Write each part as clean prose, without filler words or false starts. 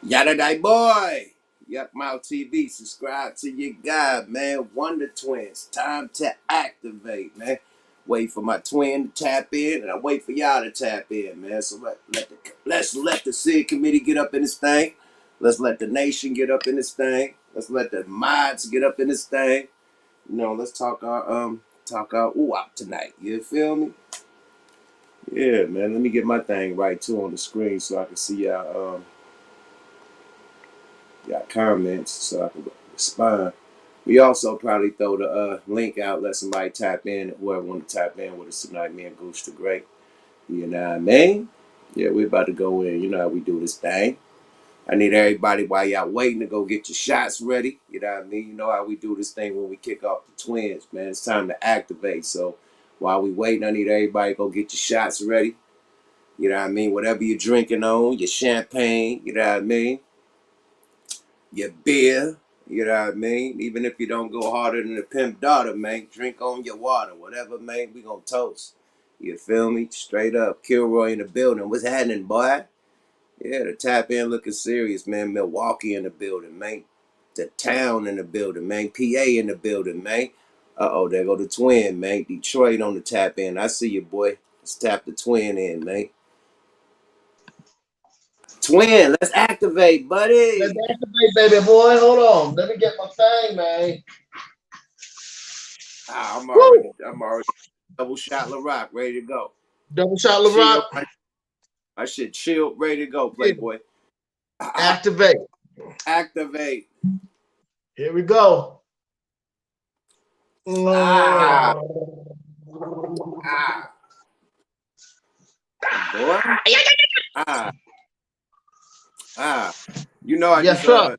Yada die boy. Yuck Mouth TV. Subscribe to your guy, man. Wonder Twins. Time to activate, man. Wait for my twin to tap in, and I wait for y'all to tap in, man. So let's let the SIG committee get up in this thing. Let's let the nation get up in this thing. Let's let the mods get up in this thing. Let's talk our ooh out tonight. You feel me? Yeah, man. Let me get my thing right too on the screen so I can see y'all comments so I can respond. We also probably throw the link out, let somebody tap in, whoever want to tap in with us tonight, me and Goose the Great. You know what I mean? Yeah, we about to go in. You know how we do this thing. I need everybody while y'all waiting to go get your shots ready. You know what I mean? You know how we do this thing when we kick off the twins, man. It's time to activate. So while we waiting, I need everybody to go get your shots ready. You know what I mean? Whatever you're drinking on, your champagne, you know what I mean? Your beer, you know what I mean? Even if you don't go harder than the pimp daughter, man, drink on your water, whatever, man, we gonna toast. You feel me? Straight up. Kilroy in the building. What's happening, boy? Yeah, the tap in looking serious, man. Milwaukee in the building, man. The town in the building, man. PA in the building, man. Uh-oh, there go the twin, man. Detroit on the tap in. I see you, boy. Let's tap the twin in, man. Twin, let's activate, Let's buddy. activate, baby boy. Hold on. Let me get my thing, man. Ah, Woo! I'm already double shot LaRock, ready to go. Double shot Chill, LaRock. I should chill, ready to go, Yeah. Playboy. Ah, Activate. activate. Here we go. Ah, Mm. ah, boy. Ah, ah. You know, Yes, sir.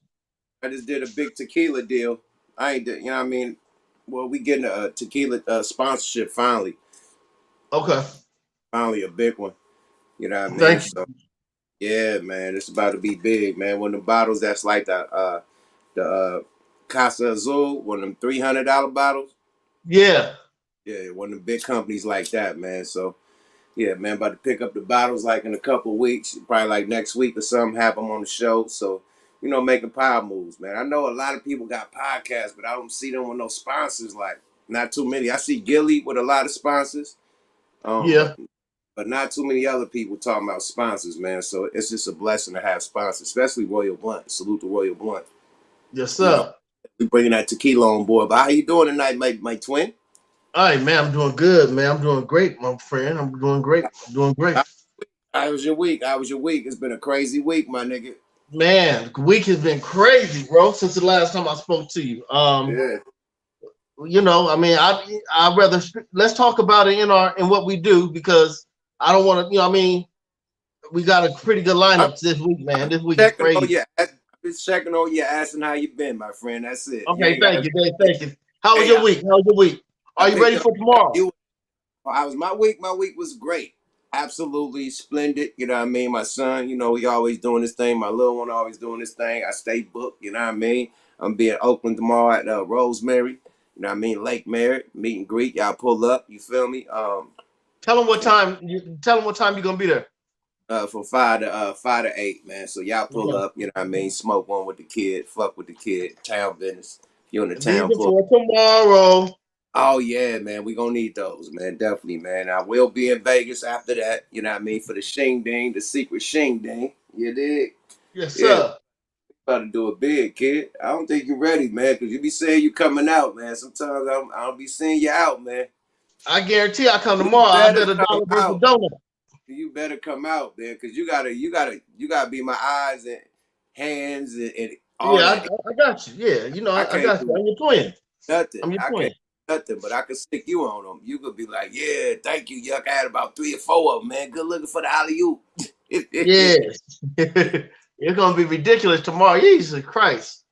I just did a big tequila deal. I ain't, you know what I mean? Well, we getting a tequila sponsorship finally, Okay. finally a big one. You know what I mean? Thank you. So yeah, man, it's about to be big, man. One of the bottles that's like the Casa Azul, one of them $300 bottles. Yeah. Yeah, one of the big companies like that, man. So yeah, man, about to pick up the bottles like in a couple of weeks, probably like next week or something. Have them on the show. So making power moves, man. I know a lot of people got podcasts, but I don't see them with no sponsors. Like not too many. I see Gilly with a lot of sponsors, Yeah. but not too many other people talking about sponsors, man. So it's just a blessing to have sponsors, especially Royal Blunt. Salute to Royal Blunt. Yes, You know, sir. we bringing that tequila on board. But how you doing tonight, my twin? All right, man. I'm doing good, man. I'm doing great, my friend. I'm doing great. I'm doing great. How was your week? How was your week? It's been a crazy week, my nigga. Man, the week has been crazy, bro, since the last time I spoke to you. Yeah. I mean, I rather let's talk about it in what we do because I don't want to, I mean, we got a pretty good I'm, lineup this week, man. I'm This week is checking on crazy. you. I'm just checking on you, asking how you been, my friend. That's it. You Okay, ain't got thank to. you, Dave. Thank you. How was Hey, your week? How was your week? I Are you picked ready up. for tomorrow? You. I was my week. My week was great. Absolutely splendid. You know what I mean? My son, he always doing this thing. My little one always doing this thing. I stay booked. You know what I mean? I'm be in Oakland tomorrow at Rosemary. You know what I mean? Lake Merritt, meet and greet. Y'all pull up. You feel me? Tell them what From time. Tell them what time you're gonna be there. from 5 to 8, man. So y'all pull Okay. up. You know what I mean? Smoke one with the kid. Fuck with the kid. Town business. If you're in the town, Leaving pull. for tomorrow. Oh yeah, man, we gonna need those, man. Definitely, man. I will be in Vegas after that. You know what I mean? For the Shing Ding, the secret Shing Ding. You dig? Yes, Yeah, sir. about to do it big, kid. I don't think you're ready, man, because you be saying you coming out, man. Sometimes I don't be seeing you out, man. I guarantee I come You tomorrow. I better bet a come dollar worth of out. donut. You better come out, man, because you gotta be my eyes and hands and all Yeah, that. I got you. Yeah, I I can't got you. do I'm your twin. nothing. I'm your I can't twin. do nothing, but I can stick you on them. You could be like, yeah, thank you, Yuck. I had about 3 or 4 of them, man. Good looking for the alley oop. Yes. It's gonna be ridiculous tomorrow. Jesus Christ.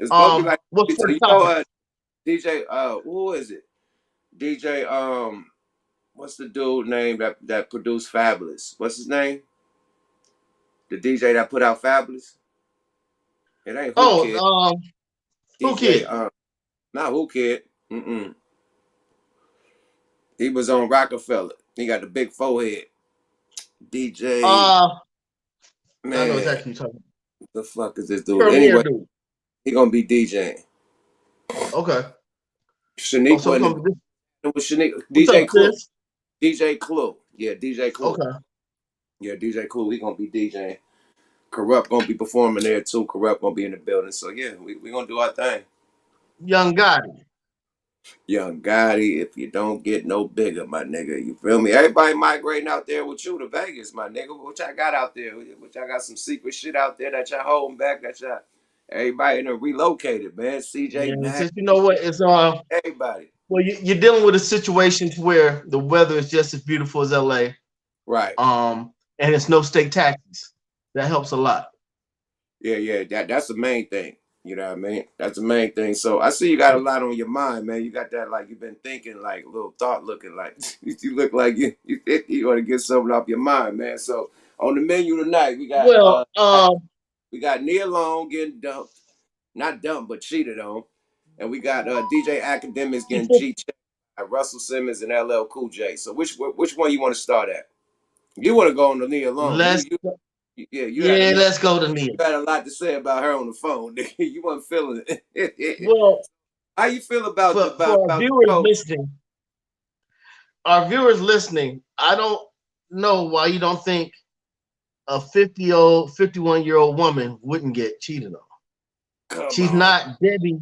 It's supposed to be like, What's for so the topic? DJ, who is it? DJ, what's the dude name that produced Fabulous? What's his name? The DJ that put out Fabulous? It ain't Who Oh, Kid. who DJ, kid? not Who Kid. Mm-mm. He was on Rockefeller. He got the big forehead. DJ, Uh, I know man. exactly who you're talking The fuck is this dude? Premier Anyway, dude. he gonna be DJing. Okay. Oh, Shanique so wasn't come this. it was Shanique What's up, DJ Clue. sis? DJ Clue. Yeah, DJ Clue. Okay. Yeah, DJ Clue, he gonna be DJing. Corrupt gonna be performing there too. Corrupt gonna be in the building. So yeah, we gonna do our thing. Young Gotti. Young Gotti, if you don't get no bigger, my nigga. You feel me? Everybody migrating out there with you to Vegas, my nigga. What y'all got out there? What y'all got some secret shit out there that y'all holding back? That y'all everybody in there relocated, man. Yeah, CJ it's Mack, just you know what? It's everybody. well, you're dealing with a situation where the weather is just as beautiful as LA. Right. And it's no state taxes. That helps a lot. Yeah. That's the main thing. You know what I mean? That's the main thing. So I see you got a lot on your mind, man. You got that like you've been thinking like a little thought looking like you look like you want to get something off your mind, man. So on the menu tonight Well, we got Nia Long getting dumped, not dumped but cheated on, and we got DJ Akademiks getting G checked by Russell Simmons and LL Cool J. So which one you want to start at? You want to go on the Nia Long? let's You had a lot. let's go to Nia. You had a lot to say about her on the phone. You weren't feeling it. Well, How you feel about for our the viewers coach? listening, I don't know why you don't think a 51-year-old woman wouldn't get cheated on. Come She's on. not Debbie.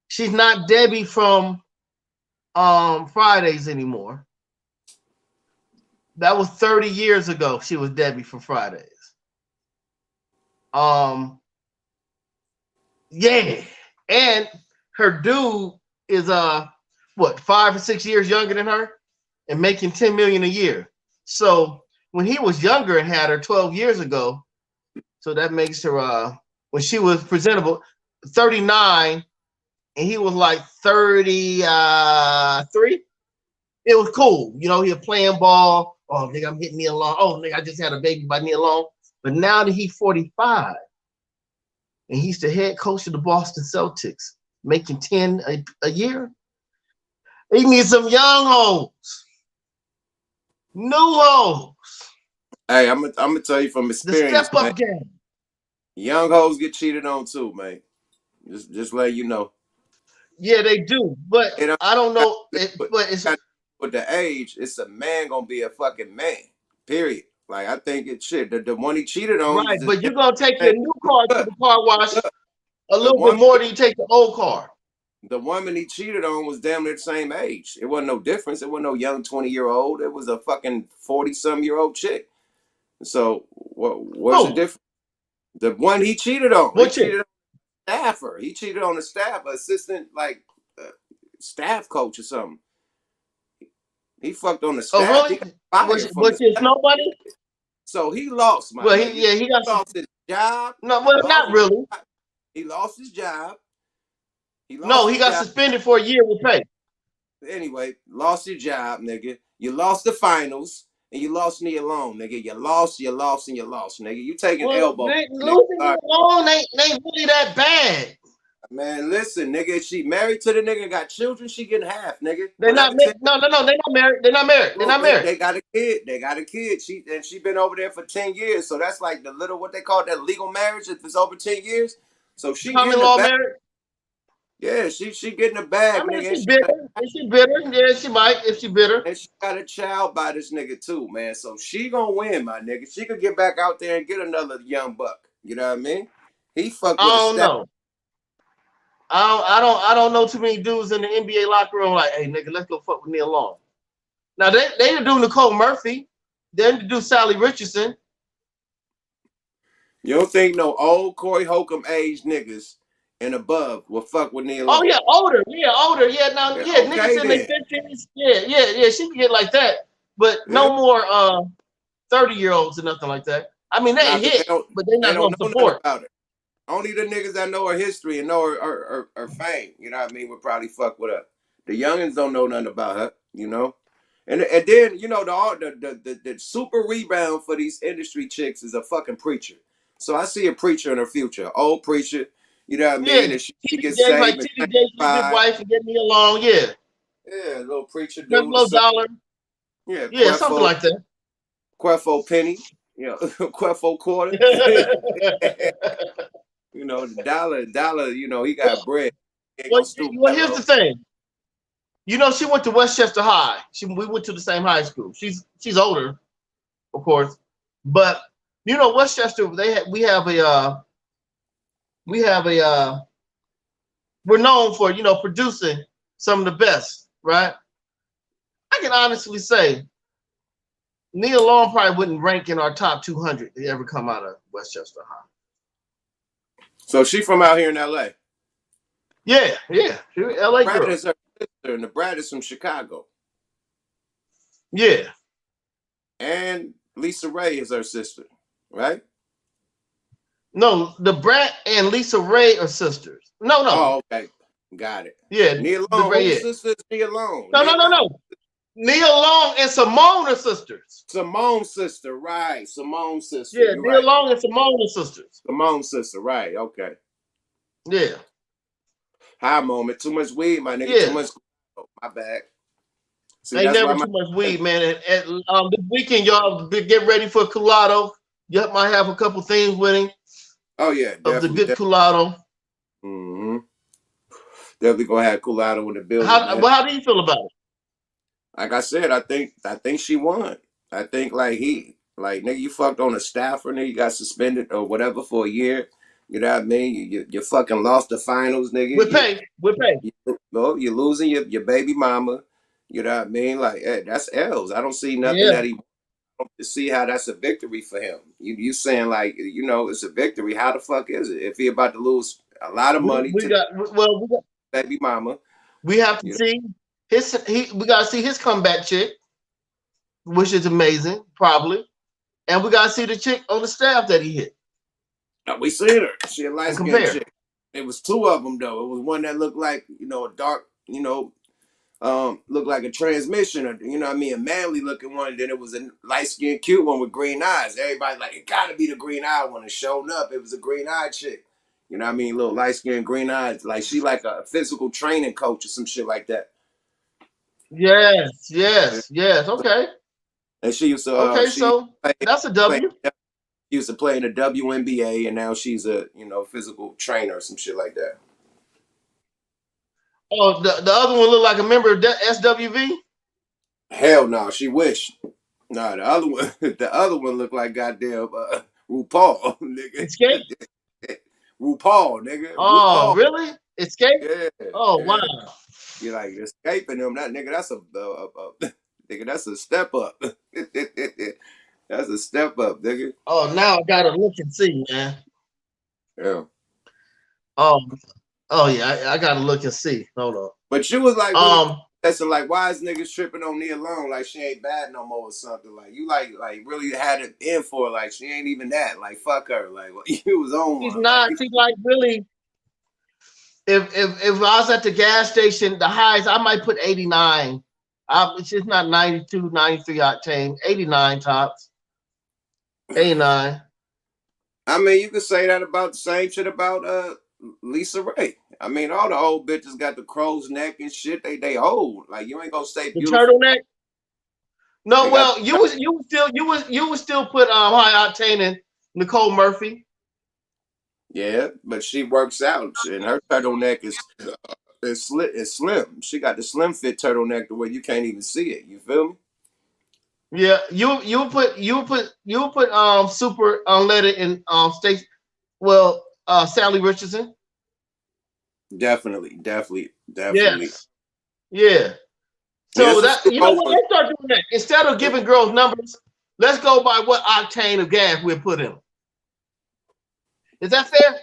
She's not Debbie from Fridays anymore. That was 30 years ago. She was Debbie from Fridays. Yeah. And her dude is 5 or 6 years younger than her and making $10 million a year. So when he was younger and had her 12 years ago, so that makes her when she was presentable 39 and he was like 33. It was cool. You know, he was playing ball. Oh, nigga, I'm hitting Nia Long. Oh, nigga, I just had a baby by Nia Long. But now that he's 45 and he's the head coach of the Boston Celtics, making 10 a year, he needs some young hoes, new hoes. Hey, I'm gonna tell you from The experience, step man. up game. Young hoes get cheated on too, man. Just let you know. Yeah, they do, but I don't know. But it's with the age, it's a man gonna be a fucking man. Period. Like I think it's shit. The one he cheated on right. was But you're gonna take your new car to the car wash look, a the little bit woman more than you take the old car. the woman he cheated on was damn near the same age. It wasn't no difference. It wasn't no young 20-year-old. It was a fucking 40-some-year-old chick. So what's the Who? difference? The one he cheated on. He What chick? cheated on a staffer. He cheated on a staff assistant, like staff coach or something. He fucked on the Oh, staff. He really? got fired from Was the it staff. nobody? So he lost, my Well, nigga. he got He lost his job. no. He Well, lost not his really. job. He lost his job. He No, lost he his got job. suspended for a year with pay. Anyway, lost your job, nigga. You lost the finals, and you lost Nia Long, nigga. You lost, and you lost, nigga. You taking Well, elbow, nigga. losing it alone ain't really that bad. Man, listen, nigga. She married to the nigga, got children. She getting half, nigga. They're not Whatever. no. They're not married. They're not married. They're Well, not married. they got a kid. They got a kid. She been over there for 10 years. So that's like the little what they call that legal marriage if it's over 10 years. So she Common getting a law bag. married. Yeah, she getting a I bag, mean, nigga. Is she bitter? Yeah, she might. If she bitter. And she got a child by this nigga too, man. So she gonna win, my nigga. She could get back out there and get another young buck. You know what I mean? He fucked I with a don't staff. know. I don't know too many dudes in the NBA locker room like, hey nigga, let's go fuck with Nia Long. Now they didn't do Nicole Murphy. They didn't do Sally Richardson. You don't think no old Corey Holcomb age niggas and above will fuck with Nia Oh Long? yeah, older. Yeah, older. Yeah, now Yeah, niggas okay in their then. 50s. Yeah. She can get like that, but Yeah. no more 30-year-olds or nothing like that. I mean, they Nah, cause hit, but they're they not don't gonna know nothing support. about it. Only the niggas that know her history and know her fame, you know what I mean, would probably fuck with her. The youngins don't know nothing about her, you know. And then you know the super rebound for these industry chicks is a fucking preacher. So I see a preacher in her future, old preacher, you know what I Yeah, mean, and she gets TD Jakes like saved and TD Jakes, get his sanctified. wife and get me along. Yeah, Yeah, little preacher dude or Creflo something. Dollar. Yeah, Yeah, something like that. Queffo Penny. You know, Queffo quarter. You know, the dollar. You know, he got bread. He ain't gonna stoop well, that here's low. the thing. You know, she went to Westchester High. We went to the same high school. She's older, of course, but you know, Westchester. We have a we're known for producing some of the best, right? I can honestly say Nia Long probably wouldn't rank in our top 200 to ever come out of Westchester High. So she from out here in L.A. Yeah, she LA Brad girl. is her sister, and the Brad is from Chicago. Yeah. And Lisa Ray is her sister, right? No, the Brat and Lisa Ray are sisters. No. Oh, okay. Got it. Yeah, Nia the Long, Ray. whose Yeah. sister is Nia Long? No. Nia Long. Nia Long and Simone are sisters. Simone's sister, right. Simone's sister. Yeah, You're Nia right. Long and Simone are sisters. Simone's sister, right. Okay. Yeah. High moment. Too much weed, my nigga. Too Yeah. much. Oh, my bad. See, Ain't that's why never too much weed, man. This weekend, y'all get ready for Culado. You might have a couple things with him. Oh, yeah. Of the good Definitely. Culado. Mm-hmm. Definitely gonna have Culado in the building, man. How do you feel about it? Like I said, I think she won. I think like nigga, you fucked on a staffer, nigga, you got suspended or whatever for a year. You know what I mean? You fucking lost the finals, nigga. With pay. You're losing your baby mama. You know what I mean? Like, hey, that's L's. I don't see nothing Yeah. that he see how that's a victory for him. You saying like, it's a victory. How the fuck is it? If he about to lose a lot of money We to got baby mama. we have to see we gotta see his comeback chick, which is amazing, probably. And we gotta see the chick on the staff that he hit. We seen her. She a light And skinned compare. chick. It was two of them though. It was one that looked like a dark, looked like a transmission, or you know what I mean, a manly looking one. And then it was a light skinned cute one with green eyes. Everybody like it gotta be the green eye one. And showing up, it was a green eyed chick. You know what I mean, little light skinned green eyes. Like she like a physical training coach or some shit like that. Yes. Yeah. Okay. And she used to Okay, so that's a W. She used to play in the WNBA, and now she's a physical trainer or some shit like that. Oh, the other one looked like a member of SWV. Hell no, she wished. Nah, the other one looked like goddamn RuPaul, nigga. Escape. RuPaul, nigga. Oh, RuPaul. really? Escape. Yeah. Oh, Yeah. wow. You're like escaping them. That nigga, that's a nigga, that's a step up. That's a step up, nigga. Oh, now I gotta look and see, man. Yeah. Oh yeah, I gotta look and see. Hold on. But you was like really that's like, why is niggas tripping on Nia Long like she ain't bad no more or something? Like you like really had it in for her, like she ain't even that. Like fuck her. Like you was on She's one. not. She's like really. If I was at the gas station, the highs I might put 89. She's not 92, 93 octane. 89 tops. 89. I mean, you could say that about the same shit about Lisa Ray. I mean, all the old bitches got the crow's neck and shit. They old. Like you ain't gonna stay The beautiful. turtleneck. No, They got well, you would still put high octane in Nicole Murphy. yeah, but she works out and her turtleneck is slim. She got the slim fit turtleneck the way you can't even see it. You feel me? Yeah, you put super unleaded in Stacey. Well, Sally Richardson. Definitely. Yes. Yeah. So that let's start doing that. Instead of giving girls numbers, let's go by what octane of gas we put in. Is that fair?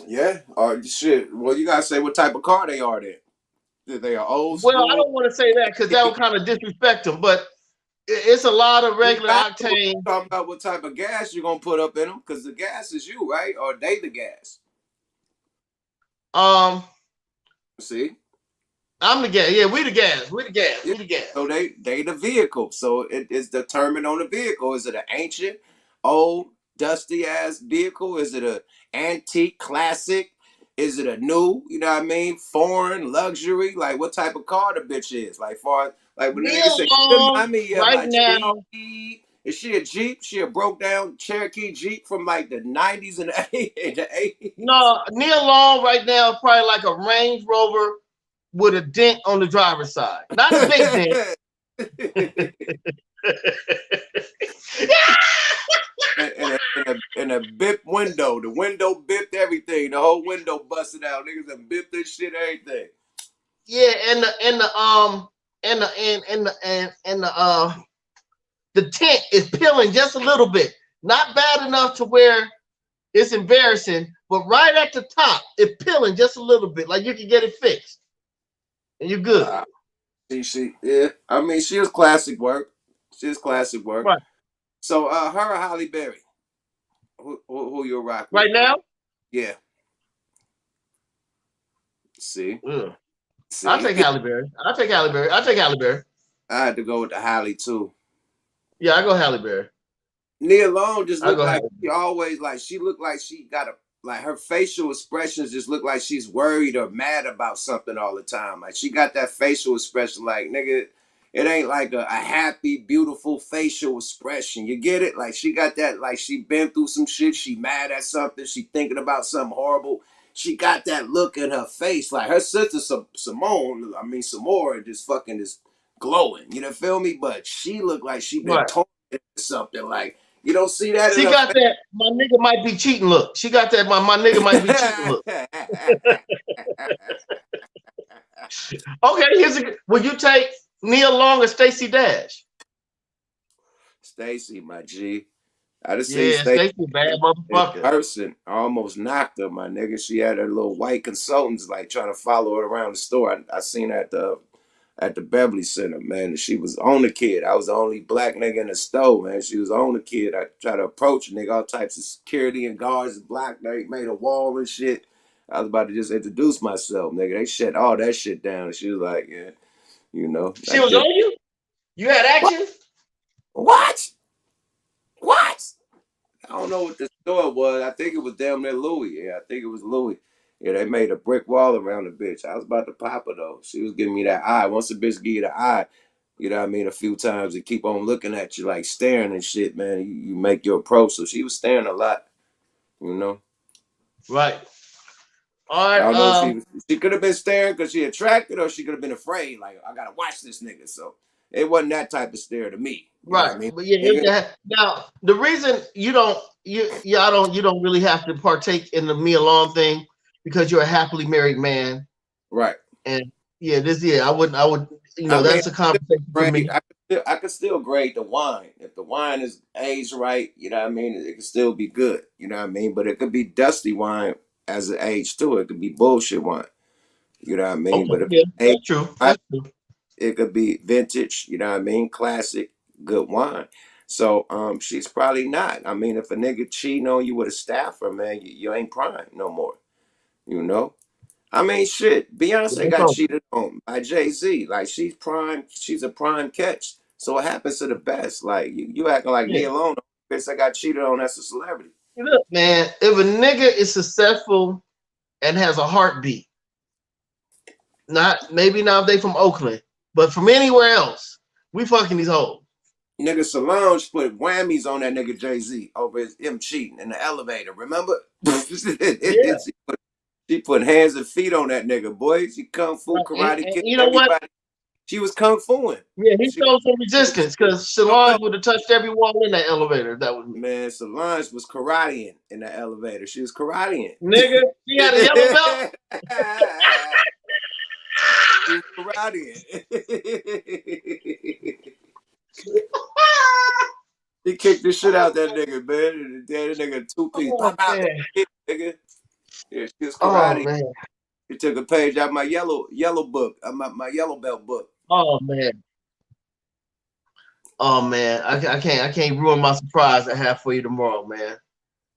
Yeah. Or shit. Well, you gotta say what type of car they are then. They are old school. Well, I don't want to say that because that would kind of disrespect them, but it's a lot of regular octane. Talking about what type of gas you're gonna put up in them, because the gas is you, right? Or they the gas. See, I'm the gas. Yeah, we the gas. Yeah. We the gas. So they the vehicle. So it is determined on the vehicle. Is it an ancient, old, dusty ass vehicle? Is it a antique, classic? Is it a new? You know what I mean? Foreign, luxury. Like what type of car the bitch is? Like far like when the nigga say, remind me of right my now. Jeep. Is she a Jeep? She a broke down Cherokee Jeep from like the 90s and the 80s? No, Nia Long right now is probably like a Range Rover with a dent on the driver's side. Not a big dent. and a bip window. The window bipped everything. The whole window busted out. Niggas have bipped this shit, everything. Yeah, the tent is peeling just a little bit. Not bad enough to where it's embarrassing, but right at the top, it's peeling just a little bit. Like you can get it fixed. And you're good. Yeah. I mean, she was classic work. She was classic work. Right. So her or Halle Berry? Who you'll rock with? Right now? Yeah. See? Yeah. I'll take Halle Berry. I'll take Halle Berry. I had to go with the Halle too. Yeah, I go Halle Berry. Nia Long just looked like she always she looked like she got her facial expressions just look like she's worried or mad about something all the time. Like she got that facial expression like, nigga, it ain't like a happy, beautiful facial expression. You get it? Like she got that, like she been through some shit, she mad at something, she thinking about something horrible. She got that look in her face. Like her sister Samora just fucking is glowing. You know, feel me? But she looked like she been tormented or something. Like, you don't see that. She got that my nigga might be cheating look. She got that my nigga might be cheating look. Okay, will you take Nia Long or Stacey Dash? Stacey, my G. I just seen Stacey, bad motherfucker. In person, I almost knocked her, my nigga. She had her little white consultants like trying to follow her around the store. I seen her at the Beverly Center, man. She was on the kid. I was the only black nigga in the store, man. She was on the kid. I tried to approach a nigga, all types of security and guards, black. They made a wall and shit. I was about to just introduce myself, nigga. They shut all that shit down. And she was like, yeah, you know. She was on you? You had action? What? I don't know what the store was. I think it was damn near Louis. Yeah, I think it was Louis. Yeah, they made a brick wall around the bitch. I was about to pop her though. She was giving me that eye. Once the bitch give you the eye, you know what I mean, a few times and keep on looking at you like staring and shit, man. You make your approach. So she was staring a lot, you know. Right. All right. I don't know if she could have been staring because she attracted or she could have been afraid. Like, I gotta watch this nigga. So it wasn't that type of stare to me. Right. I mean? But yeah, now the reason you don't really have to partake in the Nia Long thing because you're a happily married man. Right. And I would that's a conversation for me. I could still grade the wine. If the wine is aged right, you know what I mean, it could still be good. You know what I mean? But it could be dusty wine as an age too. It could be bullshit wine. You know what I mean? Okay, but if that's true. That's true. It could be vintage, you know what I mean? Classic, good wine. So she's probably not. I mean, if a nigga cheating on you with a staffer, man, you ain't prime no more. You know? I mean, shit. Beyonce got cheated on by Jay-Z. Like, she's prime. She's a prime catch. So what happens to the best? Like, you acting like Nia Long, bitch, I got cheated on as a celebrity. Look, man, if a nigga is successful and has a heartbeat, maybe not if they from Oakland, but from anywhere else, we fucking these hoes. Nigga Solange put whammies on that nigga Jay-Z over him cheating in the elevator. Remember? She put hands and feet on that nigga, boy. She kung fu karate kicked everybody. What? She was kung fuing. Yeah, he showed some resistance because Solange would have touched every wall in that elevator. That was man. Solange was karateing in the elevator. She was karateing. Nigga, she had a yellow belt. She was karateing. He kicked the shit out that nigga, man. And that nigga 2-piece. Nigga. Yeah, she was karate. Man. She took a page out my yellow book, my yellow belt book. Oh man, I can't ruin my surprise I have for you tomorrow, man.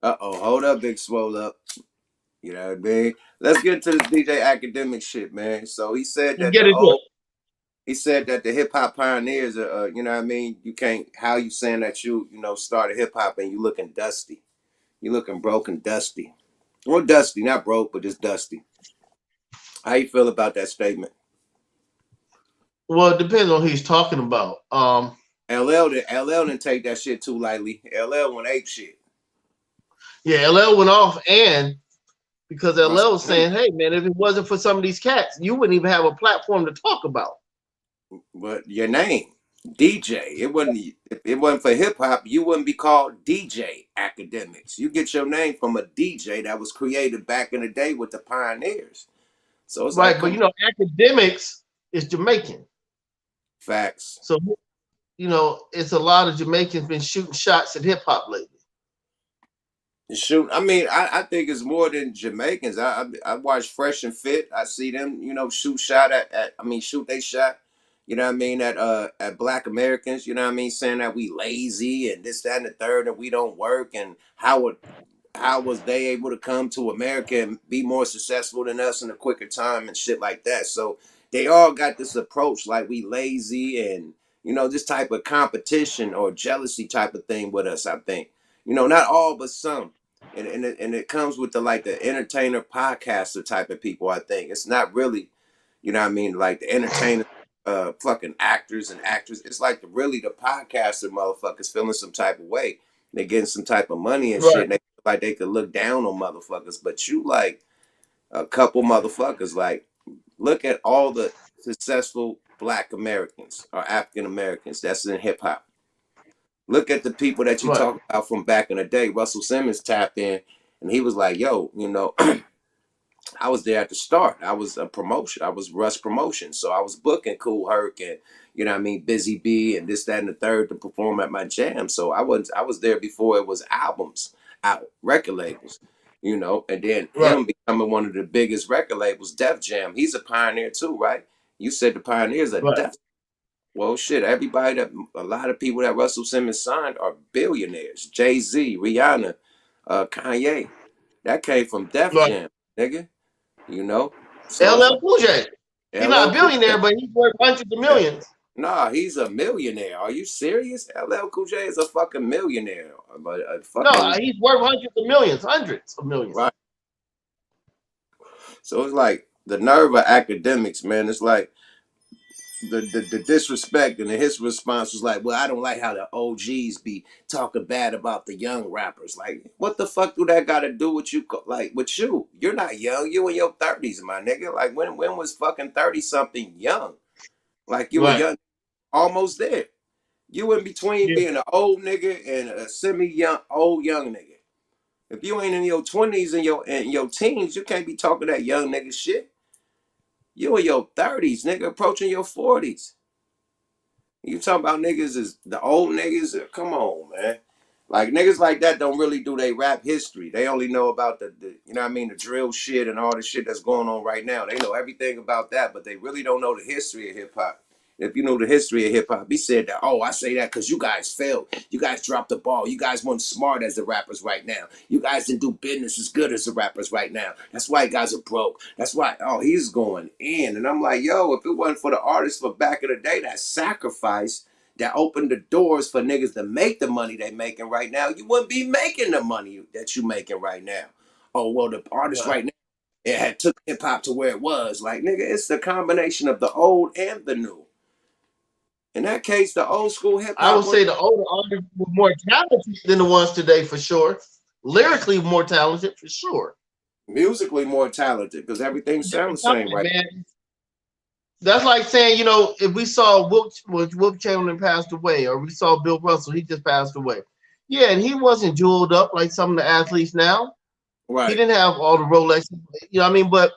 Hold up, Big Swole up. You know what I mean? Let's get into this DJ Akademiks shit, man. So he said that the hip hop pioneers are, you know what I mean? You can't. How you saying that you started hip hop and you looking dusty? You looking broke and dusty. Well, dusty, not broke, but just dusty. How you feel about that statement? Well, it depends on who he's talking about. LL didn't take that shit too lightly. LL went ape shit. Yeah, LL went off, and because Russell LL was Simmons. saying, "Hey, man, if it wasn't for some of these cats, you wouldn't even have a platform to talk about." But your name, DJ. It wasn't for hip hop, you wouldn't be called DJ Akademiks. You get your name from a DJ that was created back in the day with the pioneers. So it's like, Right, but come you on, know, Akademiks is Jamaican, facts. so you know, it's a lot of Jamaicans been shooting shots at hip hop lately. Shoot, I mean, I think it's more than Jamaicans. I watch Fresh and Fit. I see them, shoot shot shoot they shot. You know what I mean at Black Americans. You know what I mean, saying that we lazy and this, that, and the third, and we don't work, and how was they able to come to America and be more successful than us in a quicker time and shit like that. So they all got this approach like we lazy and this type of competition or jealousy type of thing with us. I think not all but some. And it comes with the entertainer podcaster type of people. I think it's not really, what I mean, like the entertainer, fucking actors and actors. It's like the podcaster motherfuckers feeling some type of way. They're getting some type of money and shit. Right, And they feel like they could look down on motherfuckers, but you like a couple motherfuckers. Like, look at all the successful Black Americans or African Americans that's in hip hop. Look at the people that you right, talk about from back in the day. Russell Simmons tapped in and he was like, yo, I was there at the start. I was a promotion. I was Russ Promotion. So I was booking Cool Herc and Busy Bee and this, that, and the third to perform at my jam. So I was there before it was albums out, record labels, and then right, him becoming one of the biggest record labels, Def Jam. He's a pioneer too, right? You said the pioneers are right. Def. Well, shit, a lot of people that Russell Simmons signed are billionaires. Jay-Z, Rihanna, Kanye. That came from Def Right. Jam, nigga. You know? So it's LL like Cool J. He's not LL a Cool J. billionaire, but he's worth hundreds of Yeah. millions. Nah, he's a millionaire. Are you serious? LL Cool J is a fucking millionaire. A No, fucking he's worth hundreds of millions, hundreds of millions. right. So it's like the nerve of academics, man. It's like the disrespect, and his response was like, well, I don't like how the OGs be talking bad about the young rappers. Like, what the fuck do that got to do with you? Like, with you, you're not young. You in your 30s, my nigga. Like, when was fucking 30 something young? Like, you were Right. young, almost there. You in between Yeah. being an old nigga and a semi young old young nigga. If you ain't in your 20s and your teens, you can't be talking that young nigga shit. You in your 30s, nigga, approaching your 40s. You talking about niggas is the old niggas? Come on, man. Like niggas like that don't really do they rap history. They only know about the the drill shit and all the shit that's going on right now. They know everything about that, but they really don't know the history of hip hop. If you know the history of hip hop, he said that, oh, I say that because you guys failed. You guys dropped the ball. You guys weren't smart as the rappers right now. You guys didn't do business as good as the rappers right now. That's why you guys are broke. That's why, oh, he's going in. And I'm like, yo, if it wasn't for the artists for back in the day that sacrificed, that opened the doors for niggas to make the money they making right now, you wouldn't be making the money that you making right now. Oh, well, the artists Right. right now, it had took hip hop to where it was. Like, nigga, it's the combination of the old and the new. In that case, the old school hip I hop would was say the older artists were more talented than the ones today, for sure. Lyrically, more talented, for sure. musically more talented because everything sounds Different the same, time, right? man. That's like saying, you know, if we saw Wilt Chamberlain passed away, or we saw Bill Russell, he just passed away. Yeah, and he wasn't jeweled up like some of the athletes now. He Right, didn't have all the Rolex, you know what I mean? But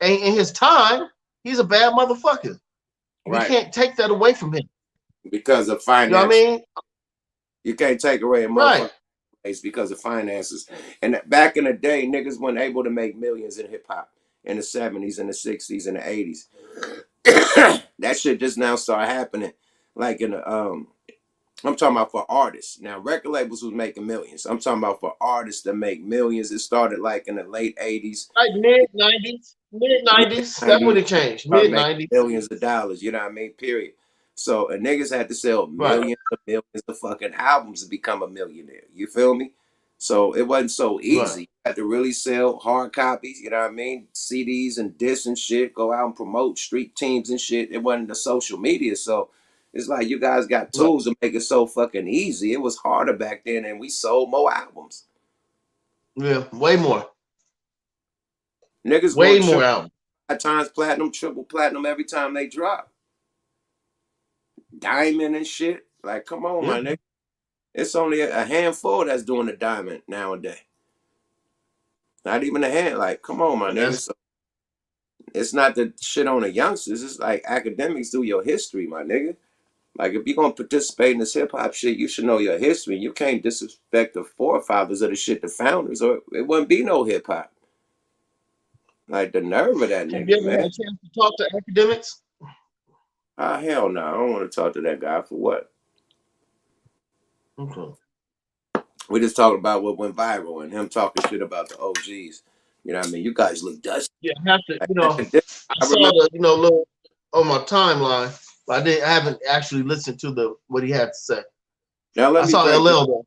in his time, he's a bad motherfucker. We right. can't take that away from him. Because of You know what I finance. mean? You can't take away a Right, motherfucker face because of finances. And back in the day, niggas weren't able to make millions in hip hop in the 70s and the 60s and the 80s. That shit just now start happening. Like in the I'm talking about for artists. Now record labels was making millions. I'm talking about for artists that make millions. It started like in the late 80s, like mid 90s, mid mid 90s. That's when 90s, it changed. start Mid making 90s. millions of dollars. You know what I mean? Period. So niggas had to sell Right, millions of fucking albums to become a millionaire. You feel me? So it wasn't so right. easy. You had to really sell hard copies. You know what I mean? CDs and discs and shit. Go out and promote street teams and shit. It wasn't the social media, so It's like you guys got Right. tools to make it so fucking easy. It was harder back then, and we sold more albums. Yeah, way more. Niggas Way going more triple albums. times platinum, triple platinum every time they drop. Diamond and shit. Like, come on, Yeah. my nigga. It's only a handful that's doing the diamond nowadays. Not even a hand. Like, come on, my And nigga. that's So it's not the shit on the youngsters. It's like academics do your history, my nigga. Like, if you're gonna participate in this hip hop shit, you should know your history. You can't disrespect the forefathers of the shit, the founders, or it wouldn't be no hip hop. Like the nerve of that have you nigga, ever had man. a chance to talk to academics? Ah, hell no. I don't want to talk to that guy for what? Okay. We just talking about what went viral and him talking shit about the OGs. You know what I mean? You guys look dusty. Yeah, I have to, I I saw remember. the, little on my timeline, but I haven't actually listened to what he had to say. Now I saw LL though.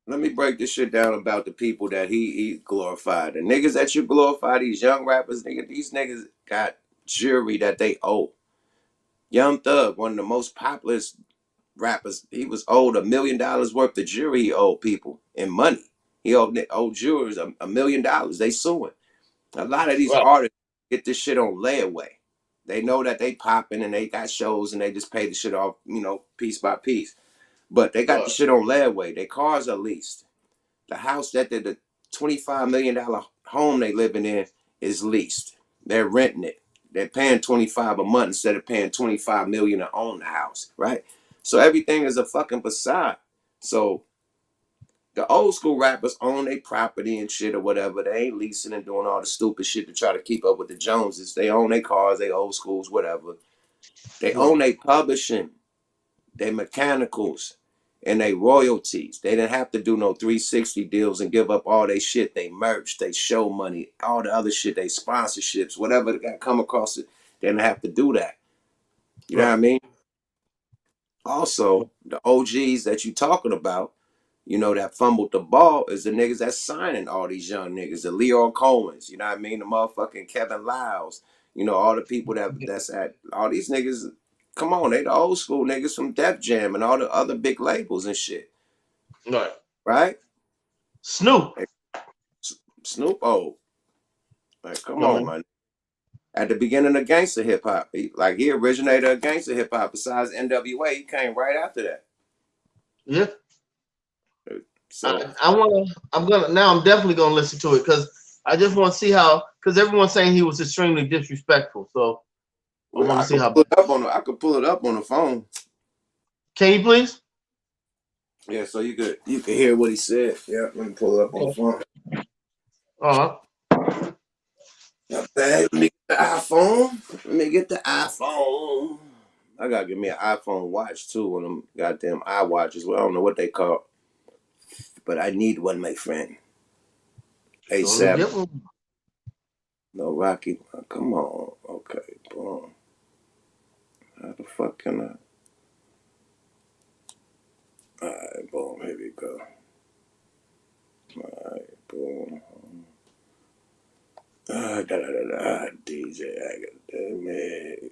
let me break this shit down about the people that he glorified. The niggas that you glorify, these young rappers, nigga, these niggas got jury that they owe. Young Thug, one of the most popular rappers, he was owed $1 million worth of jury he owed people in money. He owed jurors $1 million. They suing. A lot of these Right. artists get this shit on layaway. They know that they popping and they got shows and they just pay the shit off, piece by piece. But they got the Right. shit on layaway. Their cars are leased. The house that the $25 million home they living in is leased. They're renting it. They're paying 25 a month instead of paying 25 million to own the house, right? So everything is a fucking facade. So the old school rappers own their property and shit or whatever. They ain't leasing and doing all the stupid shit to try to keep up with the Joneses. They own their cars, they old schools, whatever. They Right. own their publishing, their mechanicals, and they royalties. They didn't have to do no 360 deals and give up all their shit, they merch, they show money, all the other shit, they sponsorships, whatever got come across it, they didn't have to do that. You know what I Right. mean? Also, the OGs that you talking about, that fumbled the ball is the niggas that's signing all these young niggas, the Leo Cohens, you know what I mean? The motherfucking Kevin Lyles, all the people that's at all these niggas. Come on, they the old school niggas from Def Jam and all the other big labels and shit. Right. Right? Snoop. Like, Snoop old. Like, come No on, man. man. At the beginning of gangster hip hop, he originated of gangster hip hop. Besides NWA, he came right after that. Yeah. So I'm definitely gonna listen to it because I just want to see how, because everyone's saying he was extremely disrespectful. So I want to see how. I could pull it up on the phone. Can you please? Yeah, so you could hear what he said. Yeah, let me pull it up on the Okay. phone. All Not bad. Let me get the iPhone. Let me get the iPhone. I gotta give me an iPhone watch too. One of them goddamn iWatches. Well, I don't know what they call, but I need one, my friend. right. ASAP. No Rocky. Come on. Okay, boom. How the fuck can I? Alright, boom. Here we go. Alright, boom. DJ Akademiks.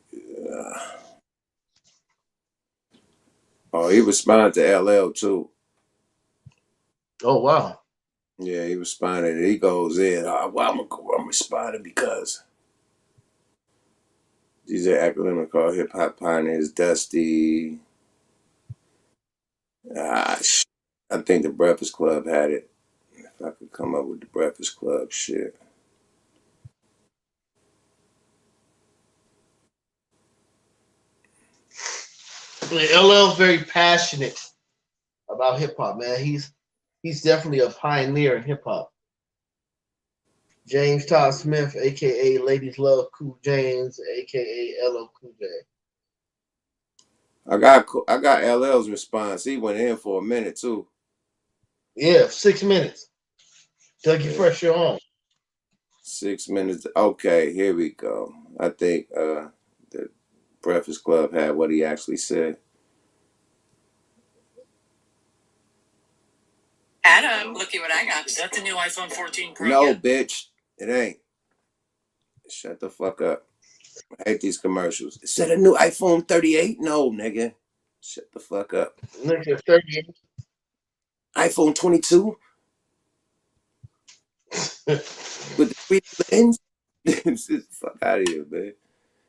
Oh, he responded to LL too. Oh wow. Yeah, he responded. He goes in. I'm responding because DJ Akademiks called hip hop pioneers Dusty. Shit. I think the Breakfast Club had it. If I could come up with the Breakfast Club shit. LL's very passionate about hip hop, man. He's definitely a pioneer in hip hop. James Todd Smith, aka Ladies Love Cool James, aka LL Cool J. I got LL's response. He went in for a minute too. Yeah, 6 minutes. Dougie Yeah, Fresh, you're on. 6 minutes. Okay, here we go. I think the Breakfast Club had what he actually said. Adam, looky what I got. Is that the new iPhone 14 Pro? No, bitch, it ain't. Shut the fuck up. I hate these commercials. Is that a new iPhone 38? No, nigga. Shut the fuck up. Nigga, 30. iPhone 22 with the 3D lens. Fuck out of here, man.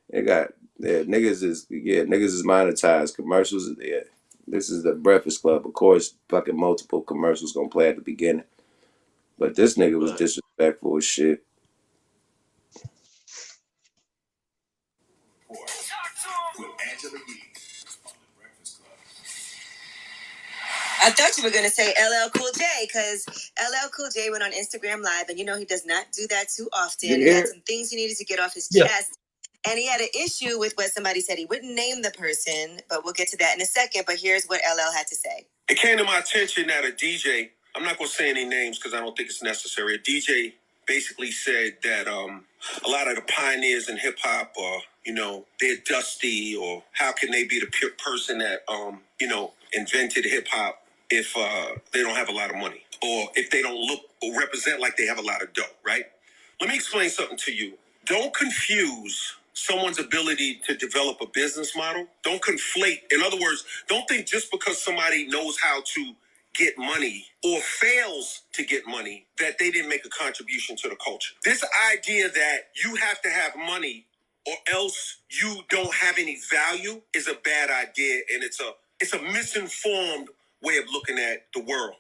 They got niggas is monetized. Commercials, yeah. This is the Breakfast Club. Of course, fucking multiple commercials gonna play at the beginning. But this nigga was disrespectful as shit. I thought you were going to say LL Cool J, because LL Cool J went on Instagram Live, and you know he does not do that too often. He had some things he needed to get off his chest. And he had an issue with what somebody said. He wouldn't name the person, but we'll get to that in a second. But here's what LL had to say. It came to my attention that a DJ, I'm not going to say any names because I don't think it's necessary. A DJ basically said that a lot of the pioneers in hip hop are, they're dusty, or how can they be the pure person that, invented hip hop if they don't have a lot of money, or if they don't look or represent like they have a lot of dough, right? Let me explain something to you. Don't confuse someone's ability to develop a business model. Don't conflate. In other words, don't think just because somebody knows how to get money or fails to get money that they didn't make a contribution to the culture. This idea that you have to have money or else you don't have any value is a bad idea, and it's a misinformed way of looking at the world.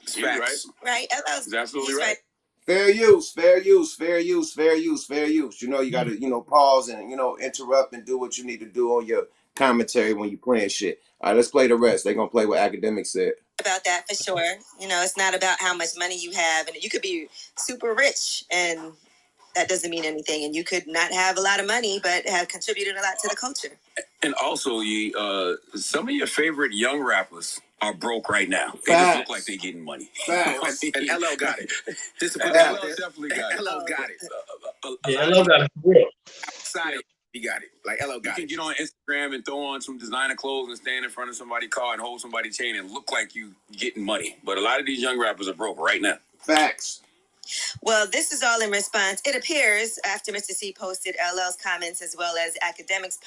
Facts. Right. He's absolutely right. Fair use, fair use, fair use, fair use, fair use. You got to, pause and, interrupt and do what you need to do on your commentary when you're playing shit. All right, let's play the rest. They're going to play what Akademiks said. About that for sure. It's not about how much money you have. And you could be super rich, and that doesn't mean anything. And you could not have a lot of money, but have contributed a lot to the culture. And also, some of your favorite young rappers are broke right now. They just look like they're getting money. Facts. And LL got it. LL definitely got it. LL got it. LL got it for real. Outside, he got it. Like LL got it. You can get on Instagram and throw on some designer clothes and stand in front of somebody's car and hold somebody's chain and look like you getting money. But a lot of these young rappers are broke right now. Facts. Well, this is all in response. It appears after Mr. C posted LL's comments as well as Akademiks'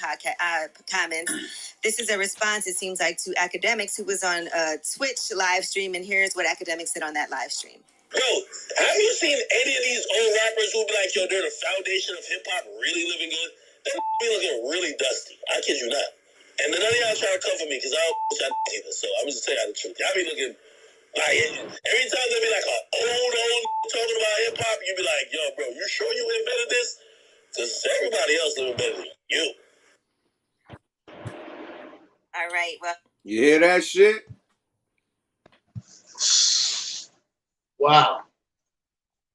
comments. This is a response, it seems like, to Akademiks, who was on Twitch live stream. And here's what Akademiks said on that live stream. Yo, have you seen any of these old rappers who be like, yo, they're the foundation of hip hop, really living good? They be looking really dusty. I kid you not. And then none of y'all try to come for me because I don't y'all either. So I'm just telling y'all the truth. Y'all be looking like, every time there be like an old talking about hip hop, you be like, yo, bro, you sure you invented this? Because everybody else living better than you. All right, well. You hear that shit? Wow.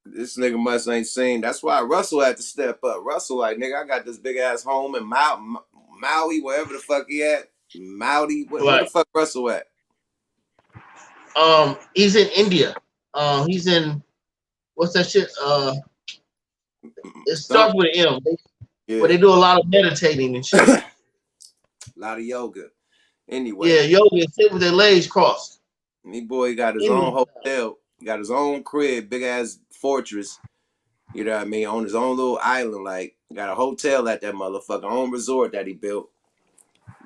This nigga must ain't seen. That's why Russell had to step up. Russell like, nigga, I got this big ass home in Maui, wherever the fuck he at. Maui, where the fuck Russell at? He's in India. He's in, what's that shit? It starts with an M. But they do a lot of meditating and shit. A lot of yoga. Anyway. Yeah, yoga and sit with their legs crossed. Me boy got his own hotel. He got his own crib, big ass fortress. You know what I mean? On his own little island. Like, got a hotel at that motherfucker, own resort that he built.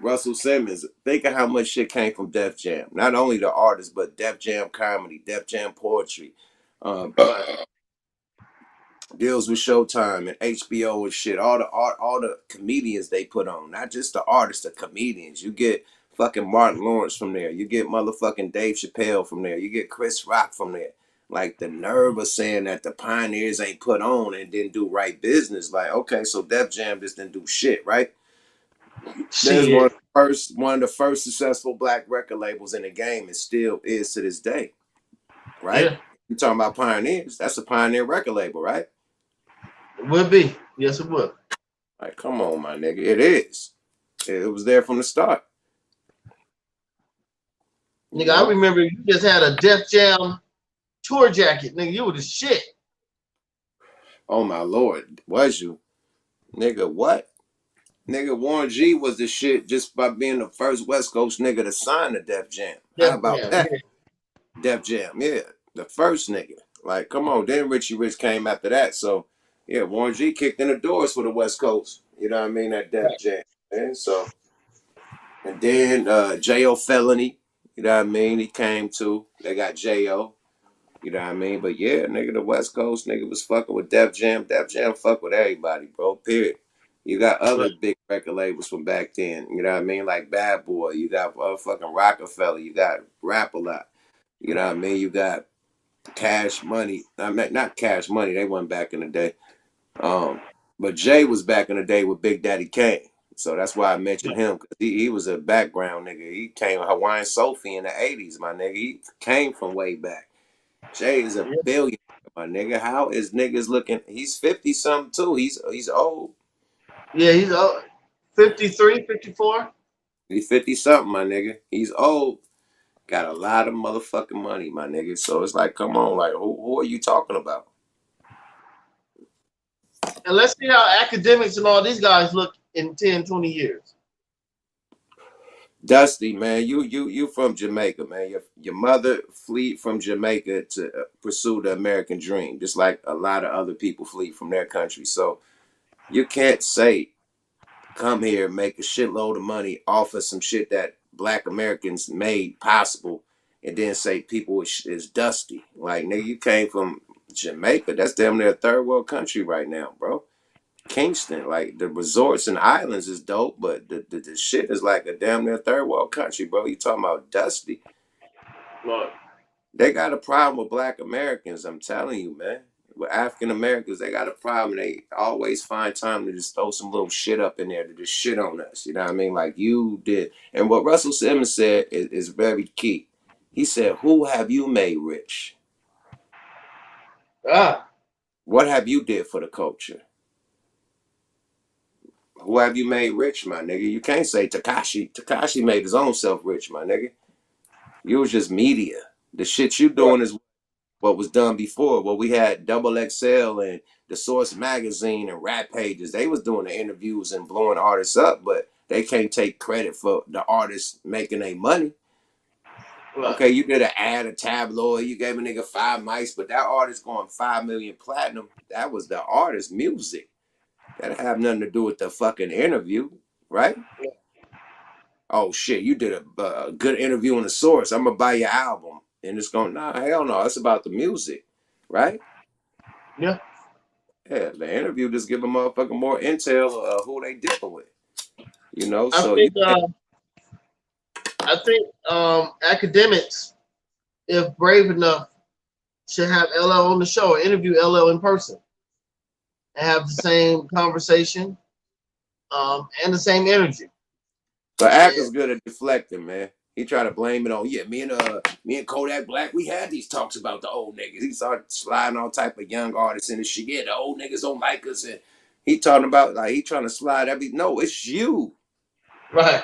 Russell Simmons, think of how much shit came from Def Jam. Not only the artists, but Def Jam comedy, Def Jam poetry, deals with Showtime and HBO and shit. All the comedians they put on, not just the artists, the comedians. You get fucking Martin Lawrence from there. You get motherfucking Dave Chappelle from there. You get Chris Rock from there. Like, the nerve of saying that the pioneers ain't put on and didn't do right business. Like, okay, so Def Jam just didn't do shit, right? There's one of the first successful black record labels in the game, and still is to this day, right? Yeah. You talking about pioneers? That's a pioneer record label, right? It would be. Yes, it would. Like, come on, my nigga. It is. It was there from the start. Nigga, I remember you just had a Def Jam tour jacket. Nigga, you were the shit. Oh, my Lord. Was you? Nigga, what? Nigga, Warren G was the shit just by being the first West Coast nigga to sign the Def Jam. How about that? Yeah. Def Jam, yeah. The first nigga. Like, come on. Then Richie Rich came after that. So, yeah, Warren G kicked in the doors for the West Coast. You know what I mean? That Def Jam. And so, And then J.O. Felony, you know what I mean? He came too. They got J.O., you know what I mean? But yeah, nigga, the West Coast nigga was fucking with Def Jam. Def Jam fuck with everybody, bro, period. You got other Right. big record labels from back then, you know what I mean? Like Bad Boy, you got fucking Rockefeller, you got Rap A Lot, you know what I mean? You got Cash Money. I mean, not Cash Money, they went back in the day. Um, but Jay was back in the day with Big Daddy Kane. So that's why I mentioned him, because he was a background nigga. He came Hawaiian Sophie in the 80s, my nigga. He came from way back. Jay is a Yeah. billionaire, my nigga. How is niggas looking? He's 50 something too. He's old. Yeah, he's 53, 54. He's 50 something, my nigga. He's old. Got a lot of motherfucking money, my nigga. So it's like, come on, like who are you talking about? And let's see how Akademiks and all these guys look in 10, 20 years. Dusty, man, you from Jamaica, man. Your mother fled from Jamaica to pursue the American dream, just like a lot of other people flee from their country. So you can't say come here, make a shitload of money off of some shit that Black Americans made possible, and then say people is dusty. Like nigga, you came from Jamaica. That's damn near a third world country right now, bro. Kingston, like the resorts and islands is dope, but the shit is like a damn near third world country, bro. You talking about dusty? Right. They got a problem with Black Americans. I'm telling you, man. With African Americans, they got a problem. They always find time to just throw some little shit up in there to just shit on us. You know what I mean? Like you did. And what Russell Simmons said is very key. He said, "Who have you made rich? Ah, What have you did for the culture? Who have you made rich, my nigga? You can't say Takashi. Takashi made his own self rich, my nigga. You was just media. The shit you right. doing is what was done before. Well, we had Double XL and the Source Magazine and Rap Pages. They was doing the interviews and blowing artists up, but they can't take credit for the artists making their money. Right. Okay, you did an ad, a tabloid, you gave a nigga 5 mics, but that artist going 5 million platinum. That was the artist's music. That have nothing to do with the fucking interview, right? Oh shit, you did a good interview on the Source. I'm gonna buy your album, and it's going, nah, hell no, it's about the music, right? Yeah. Yeah, the interview just give a motherfucker more intel of who they dealing with, you know. I So you think Akademiks, if brave enough, should have LL on the show or interview LL in person and have the same conversation and the same energy. but Ack Yeah. is good at deflecting, man. He try to blame it on, yeah, me and Kodak Black, we had these talks about the old niggas. He started sliding all type of young artists in the shit. Yeah, the old niggas don't like us, and he talking about like he trying to slide every. No, it's you. Right.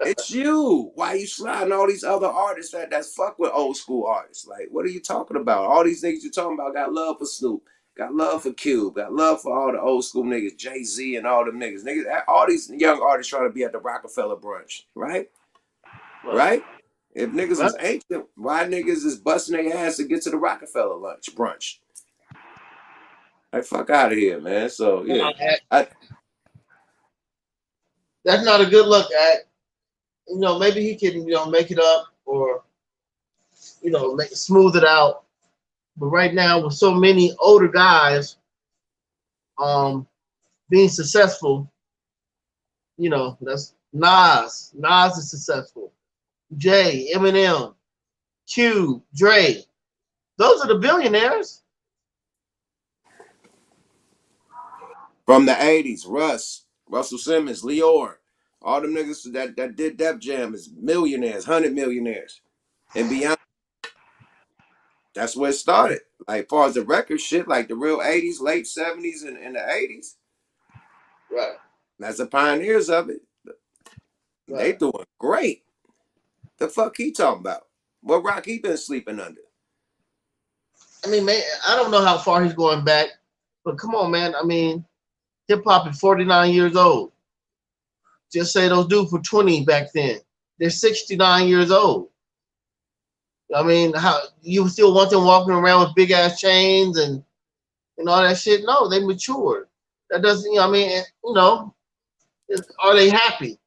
It's you. Why you sliding all these other artists that's fuck with old school artists? Like, what are you talking about? All these niggas you talking about got love for Snoop, got love for Cube, got love for all the old school niggas, Jay-Z and all them niggas. Niggas, all these young artists trying to be at the Rockefeller brunch, right? Right? If niggas Right. was ancient, why niggas is busting their ass to get to the Rockefeller brunch? Like, fuck out of here, man. So yeah, That's not a good look at. Maybe he can, make it up or, smooth it out. But right now, with so many older guys being successful, that's Nas. Nas is successful. Jay, Eminem, Q, Dre. Those are the billionaires. from the '80s, Russell Simmons, Leor, all them niggas that did Def Jam is millionaires, 100 millionaires, and beyond. That's where it started. Like, far as the record shit, like the real '80s, late '70s, and the '80s. Right. That's the pioneers of it. They Right. doing great. The fuck he talking about? What rock he been sleeping under? I mean, man, I don't know how far he's going back, but come on, man. I mean, hip hop is 49 years old. Just say those dudes were 20 back then. They're 69 years old. I mean, how you still want them walking around with big ass chains and all that shit? No, they matured. That doesn't, are they happy?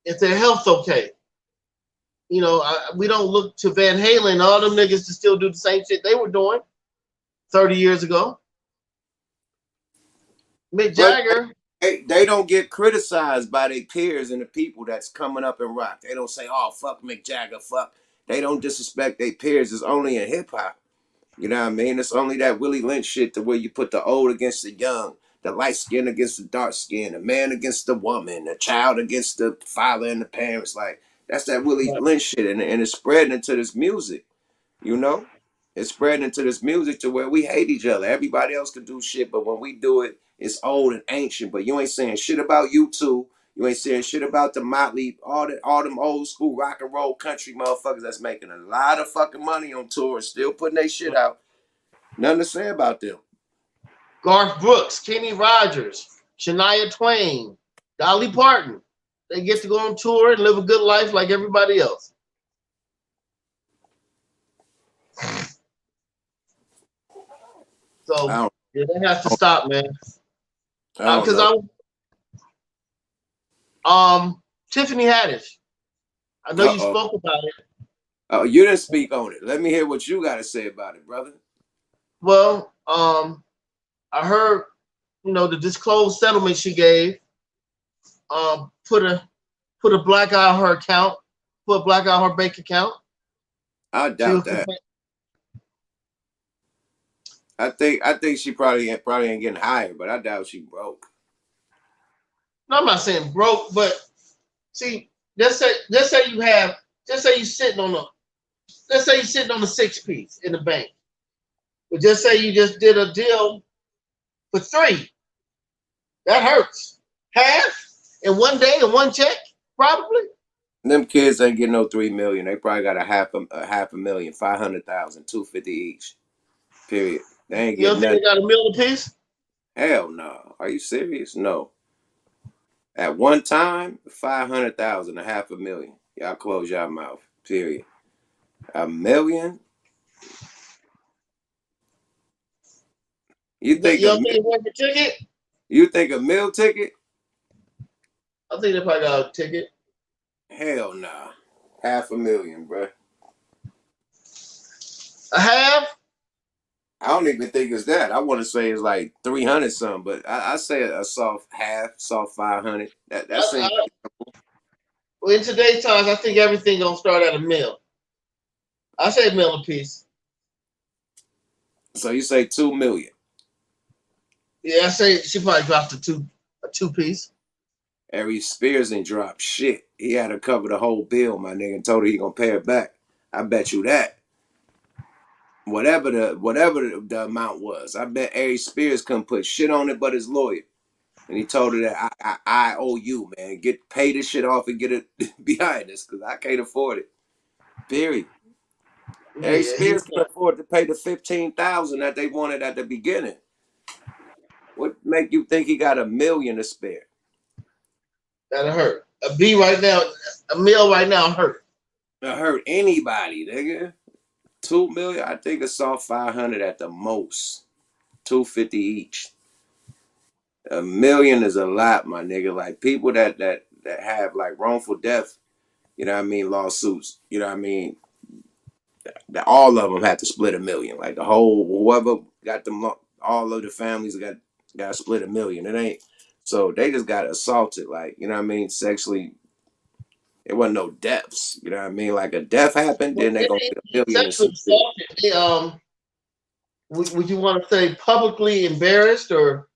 if their health's okay. You know, we don't look to Van Halen and all them niggas to still do the same shit they were doing 30 years ago. Mick But Jagger. they don't get criticized by their peers and the people that's coming up in rock. They don't say, "Oh, fuck Mick Jagger, fuck." They don't disrespect their peers. It's only in hip hop. You know what I mean? It's only that Willie Lynch shit to where you put the old against the young, the light skin against the dark skin, the man against the woman, the child against the father and the parents. Like, that's that Willie Lynch shit, and it's spreading into this music. You know, it's spreading into this music to where we hate each other. Everybody else can do shit, but when we do it, it's old and ancient. But you ain't saying shit about U2. You ain't saying shit about the Motley, all them old school rock and roll country motherfuckers that's making a lot of fucking money on tour, still putting their shit out. Nothing to say about them. Garth Brooks, Kenny Rogers, Shania Twain, Dolly Parton. They get to go on tour and live a good life like everybody else. So yeah, that has to stop, man. Because Tiffany Haddish. I know you spoke about it. Oh, you didn't speak on it. Let me hear what you got to say about it, brother. Well, I heard, you know, the disclosed settlement she gave, put a black eye on her account, put a black eye on her bank account. I doubt that. I think she probably ain't getting hired, but I doubt she broke. No, I'm not saying broke, but see, let's say you're sitting on a 6-piece in the bank. But just say you just did a deal for 3. That hurts. Half in one day in one check, probably. Them kids ain't getting no $3 million. They probably got a half a million, 500,000, $250 each. Period. They ain't getting nothing. You got $1 million apiece? Hell no. Are you serious? No. At one time, 500,000, a half a million. Y'all close your mouth. Period. $1 million? You think you don't think it's worth a ticket? You think a meal ticket? I think they probably got a ticket. Hell nah. $500,000, bro. A half? I don't even think it's that. I want to say it's like 300 something, but I say a soft half, soft 500. That's well, in today's times, I think everything gonna start at $1 million. I say $1 million a piece. So you say $2 million? Yeah, I say she probably dropped a two piece. Aries Spears ain't dropped shit. He had to cover the whole bill, my nigga, and told her he gonna pay her back. I bet you that. Whatever the amount was, I bet Aries Spears couldn't put shit on it but his lawyer. And he told her that I owe you, man. Pay this shit off and get it behind us, because I can't afford it. Period. Yeah, Aries Spears can afford to pay the $15,000 that they wanted at the beginning. What make you think he got $1 million to spare? That'll hurt. $1 million right now hurt. That hurt anybody, nigga. $2 million, I think it's off 500 at the most. $250 each. $1 million is a lot, my nigga. Like people that have like wrongful death, you know what I mean, lawsuits, you know what I mean. All of them had to split $1 million. Like the whole whoever got them, all of the families got to split $1 million. It ain't so they just got assaulted, like, you know what I mean, sexually. It wasn't no deaths, you know what I mean. Like a death happened, then they gonna get $1 million. Assaulted. Would you want to say publicly embarrassed, or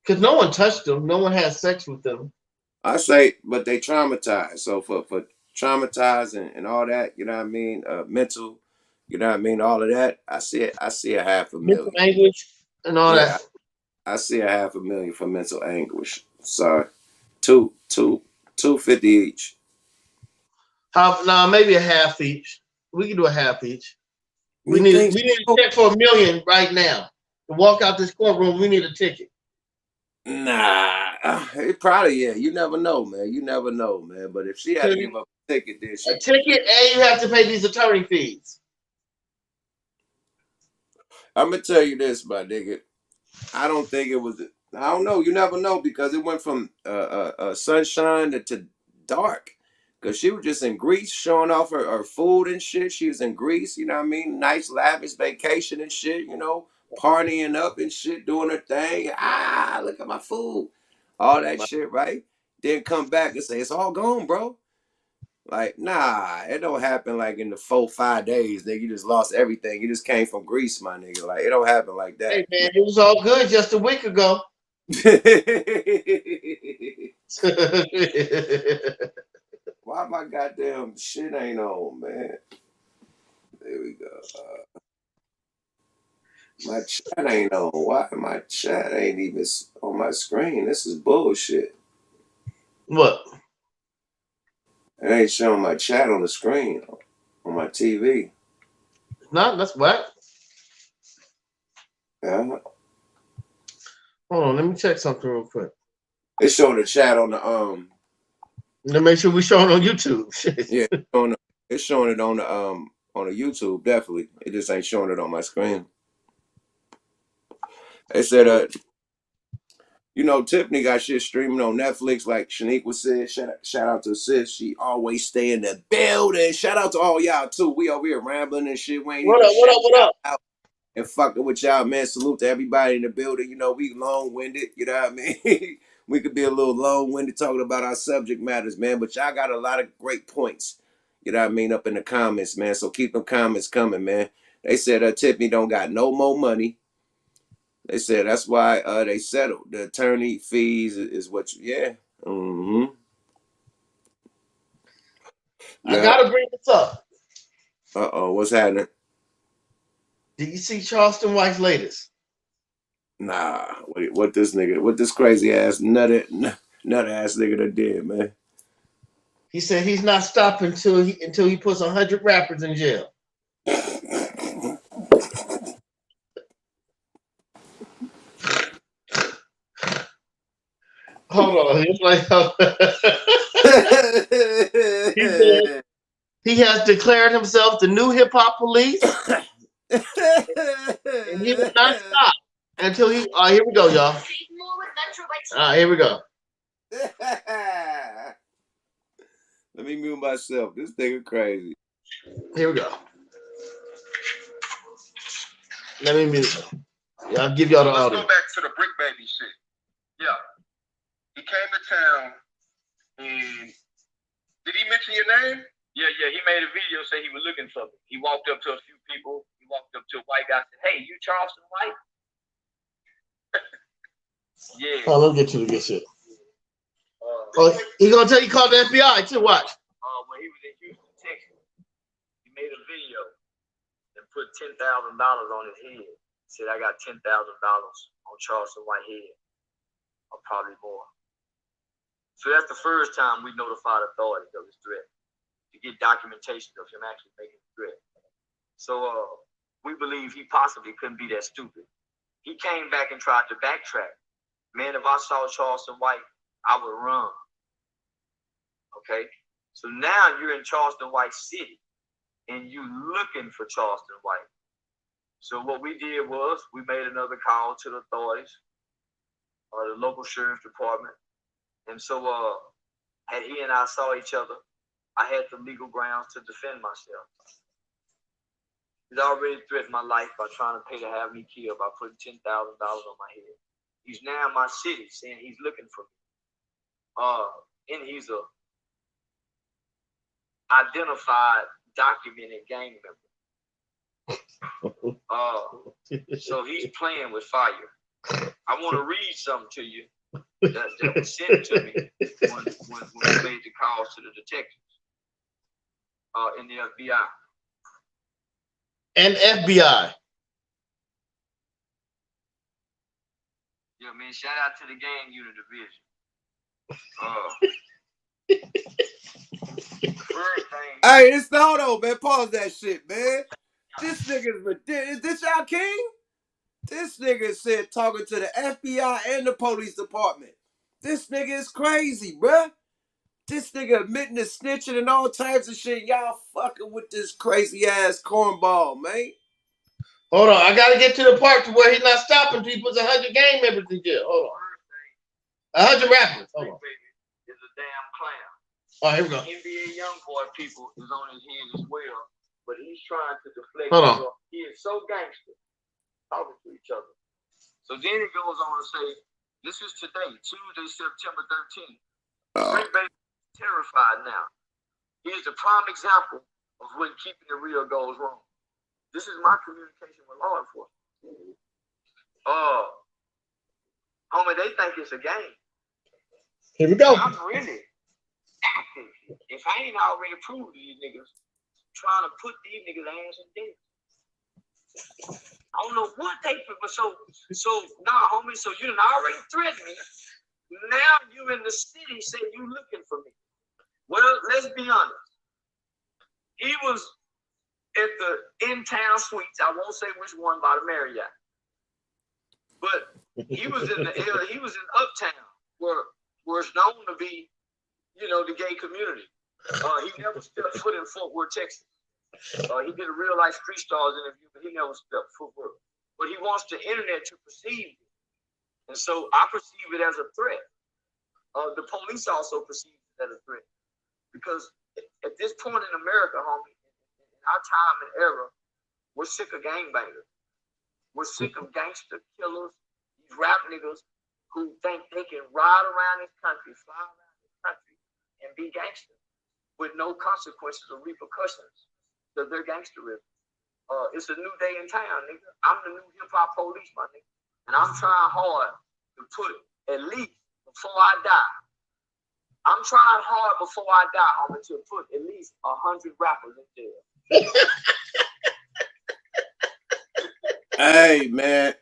because no one touched them, no one had sex with them? I say, but they traumatized. So for traumatized and all that, you know what I mean, mental, you know what I mean, all of that. I see a $500,000. Mental anguish and all that. I see a $500,000 for mental anguish. Sorry, $250 each. Maybe a half each. We can do a half each. We need a check for $1 million right now. To walk out this courtroom, we need a ticket. Nah, it probably, yeah. You never know, man. You never know, man. But if she had to give up a ticket, then a ticket, and you have to pay these attorney fees. I'm gonna tell you this, my nigga. I don't think it was. I don't know. You never know, because it went from sunshine to dark. Cause she was just in Greece showing off her food and shit. She was in Greece, you know what I mean? Nice lavish vacation and shit, you know, partying up and shit, doing her thing. Ah, look at my food. All that shit, right? Then come back and say, it's all gone, bro. Like, nah, it don't happen like in the 4-5 days, nigga. You just lost everything. You just came from Greece, my nigga. Like, it don't happen like Hey that. man, it was all good just a week ago. Why my goddamn shit ain't on, man? There we go. My chat ain't on. Why my chat ain't even on my screen? This is bullshit. What? It ain't showing my chat on the screen on my TV. No, that's what. Yeah. Hold on, let me check something real quick. It's showing the chat on the Let me make sure we show it on YouTube. Yeah, it's showing it on the YouTube, definitely. It just ain't showing it on my screen. They said you know, Tiffany got shit streaming on Netflix, like Shaniqua said. Shout out to sis. She always stay in the building. Shout out to all y'all too. We over here rambling and shit. We ain't What even up? What up? What up? out and fucking with y'all, man. Salute to everybody in the building. You know, we long-winded, you know what I mean? We could be a little long-winded talking about our subject matters, man. But y'all got a lot of great points, you know what I mean, up in the comments, man. So keep them comments coming, man. They said Tiffany don't got no more money. They said that's why they settled. The attorney fees is what you, yeah. Mm-hmm. I Yeah. gotta bring this up. Uh-oh, what's happening? Did you see Charleston White's latest? Nah, what this crazy ass nut ass nigga that did, man. He said he's not stopping until he puts 100 rappers in jail. Hold on, he's like, he said he has declared himself the new hip hop police, and he will not stop until he. Oh, here we go, y'all. Here we go. Let me mute myself. This nigga crazy. Here we go. Let me mute. Yeah, I'll give y'all the audio. Let's go back to the Brick Baby shit. Yeah. He came to town and did he mention your name? Yeah. He made a video say he was looking for me. He walked up to a few people. He walked up to a white guy and said, "Hey, you Charleston White?" Yeah. Oh, let's get to the good shit. He gonna tell you called the FBI too. Watch. When he was in Houston, Texas, he made a video and put $10,000 on his head. He said, "I got $10,000 on Charleston White head, or probably more." So that's the first time we notified authorities of his threat to get documentation of him actually making a threat. So we believe he possibly couldn't be that stupid. He came back and tried to backtrack. Man, if I saw Charleston White, I would run. Okay? So now you're in Charleston White City and you looking for Charleston White. So what we did was we made another call to the authorities, the local sheriff's department. And so had he and I saw each other, I had the legal grounds to defend myself. He's already threatened my life by trying to pay to have me killed by putting $10,000 on my head. He's now in my city saying he's looking for me. And he's a identified, documented gang member. So he's playing with fire. I want to read something to you that was sent to me when we made the calls to the detectives in the FBI. And FBI. Yeah, man, shout out to the gang unit division. First thing. Hey, it's no, man. Pause that shit, man. This nigga's ridiculous. Is this y'all king? This nigga said talking to the FBI and the police department. This nigga is crazy, bruh. This nigga admitting to snitching and all types of shit. Y'all fucking with this crazy ass cornball, man. Hold on, I gotta get to the part to where he's not stopping until he puts 100 gang members in jail. Hold on. 100 rappers. Hold on. Is a damn clown. Oh, here we go. NBA YoungBoy people is on his head as well, but he's trying to deflect. Hold on. He is so gangster talking to each other. So then it goes on to say, this is today, Tuesday, September 13th. Green Bay is terrified now. Here's a prime example of when keeping it real goes wrong. This is my communication with law enforcement. Homie, they think it's a game. Here we go. I'm really active. If I ain't already proved these niggas, trying to put these niggas ass in debt. I don't know what they but so nah, homie. So you done already threatened me. Now you in the city say you looking for me. Well, let's be honest. He was at the in-town suites. I won't say which one by the Marriott, but he was in Uptown, where it's known to be, the gay community. He never stepped foot in Fort Worth, Texas. He did a real life Street Stars interview, but he never stepped foot work. But he wants the internet to perceive it, and so I perceive it as a threat. The police also perceive it as a threat, because at this point in America, homie, in our time and era, we're sick of gangbangers. We're sick of gangster killers, these rap niggas who think they can ride around this country, fly around this country, and be gangster with no consequences or repercussions of their gangsterism. It's a new day in town, nigga. I'm the new hip hop police, my nigga. And I'm trying hard to put, at least before I die, I'm trying hard before I die, homie, to put at least 100 rappers in jail. Hey, man,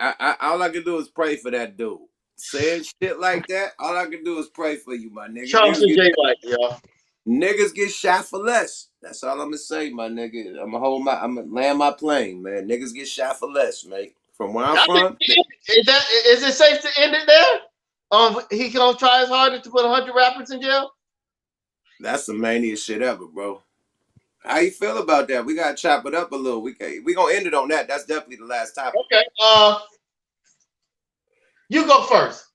all I can do is pray for that dude. Saying shit like that, all I can do is pray for you, my nigga. Charleston White, y'all. Niggas get shot for less. That's all I'm gonna say, my nigga. I'm gonna land my plane, man. Niggas get shot for less, mate. From where I'm from. Is it safe to end it there? He gonna try his hardest to put 100 rappers in jail? That's the maniest shit ever, bro. How you feel about that? We gotta chop it up a little. We gonna end it on that. That's definitely the last topic. Okay. You go first.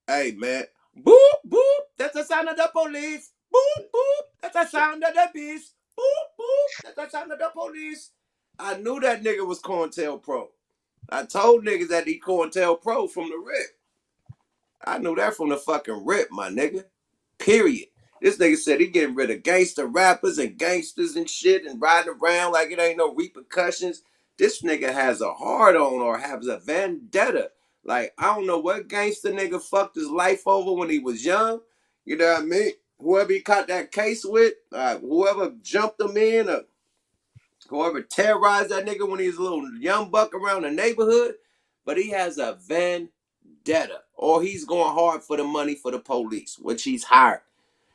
Hey, man. Boop, boop. That's the sound of the police. Boop, boop. That's the sound of the beast. Boop, boop. That's the sound of the police. I knew that nigga was COINTELPRO. I told niggas that he COINTELPRO from the rip. I knew that from the fucking rip, my nigga. Period. This nigga said he getting rid of gangster rappers and gangsters and shit and riding around like it ain't no repercussions. This nigga has a hard on or has a vendetta. Like, I don't know what gangster nigga fucked his life over when he was young. You know what I mean? Whoever he caught that case with, whoever jumped him in, or whoever terrorized that nigga when he was a little young buck around the neighborhood. But he has a vendetta. Or he's going hard for the money for the police, which he's hired.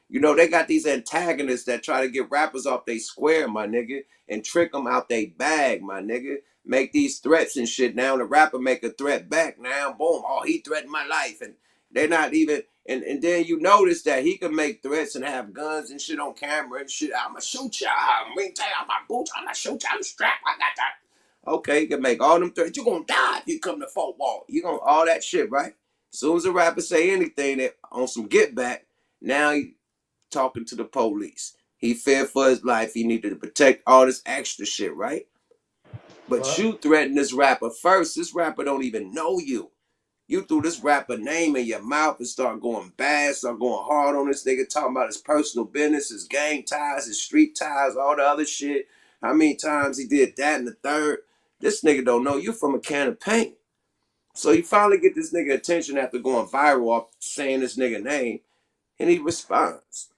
You know, they got these antagonists that try to get rappers off they square, my nigga, and trick them out they bag, my nigga. Make these threats and shit. Now the rapper make a threat back. Now, boom, oh, he threatened my life. And they're not even, and then you notice that he can make threats and have guns and shit on camera and shit. I'm gonna shoot you. I'm gonna tell you, I'm my boots. I'm gonna shoot you. I'm strapped. I got that. Okay, you can make all them threats. You're gonna die if you come to Fort Wall. You gonna, all that shit, right? As soon as a rapper say anything that on some get back, now he talking to the police. He feared for his life. He needed to protect all this extra shit, right? But you threatened this rapper first. This rapper don't even know you. You threw this rapper name in your mouth and start going bad, start going hard on this nigga, talking about his personal business, his gang ties, his street ties, all the other shit. How many times he did that and the third? This nigga don't know you from a can of paint. So you finally get this nigga attention after going viral off saying this nigga name, and he responds.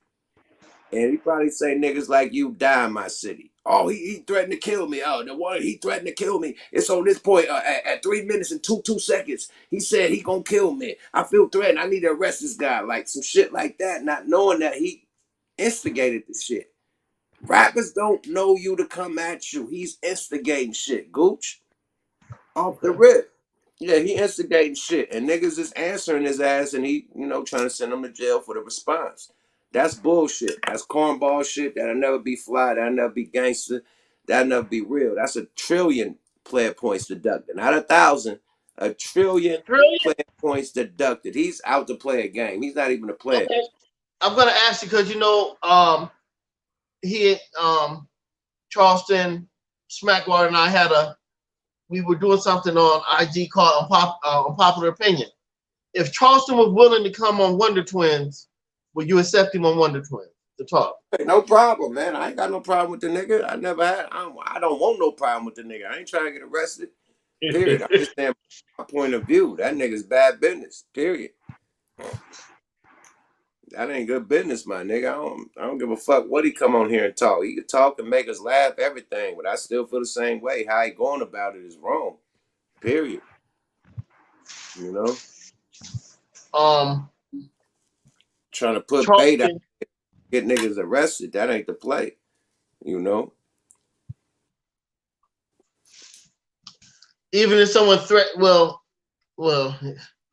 And he probably say niggas like you die in my city. Oh, he threatened to kill me. Oh, the one he threatened to kill me. It's on this point at 3 minutes and two seconds. He said he gonna kill me. I feel threatened. I need to arrest this guy. Like some shit like that, not knowing that he instigated the shit. Rappers don't know you to come at you. He's instigating shit, Gooch. Off the rip. Yeah, he instigating shit. And niggas is answering his ass and he, trying to send him to jail for the response. That's bullshit. That's cornball shit. That'll never be fly. That'll never be gangster. That'll never be real. That's 1 trillion player points deducted. Not 1,000. 1 trillion player points deducted. He's out to play a game. He's not even a player. Okay. I'm gonna ask you because he Charleston Smackwater and I we were doing something on IG called Unpopular Opinion. If Charleston was willing to come on Wonder Twins, would you accept him on Wonder Twins to talk? Hey, no problem, man. I ain't got no problem with the nigga. I never had. I don't want no problem with the nigga. I ain't trying to get arrested. Period. I'm just saying my point of view. That nigga's bad business. Period. That ain't good business, my nigga. I don't give a fuck what he come on here and talk. He could talk and make us laugh, everything, but I still feel the same way. How he going about it is wrong. Period. You know? Trying to put bait out, get niggas arrested. That ain't the play. You know? Even if someone well.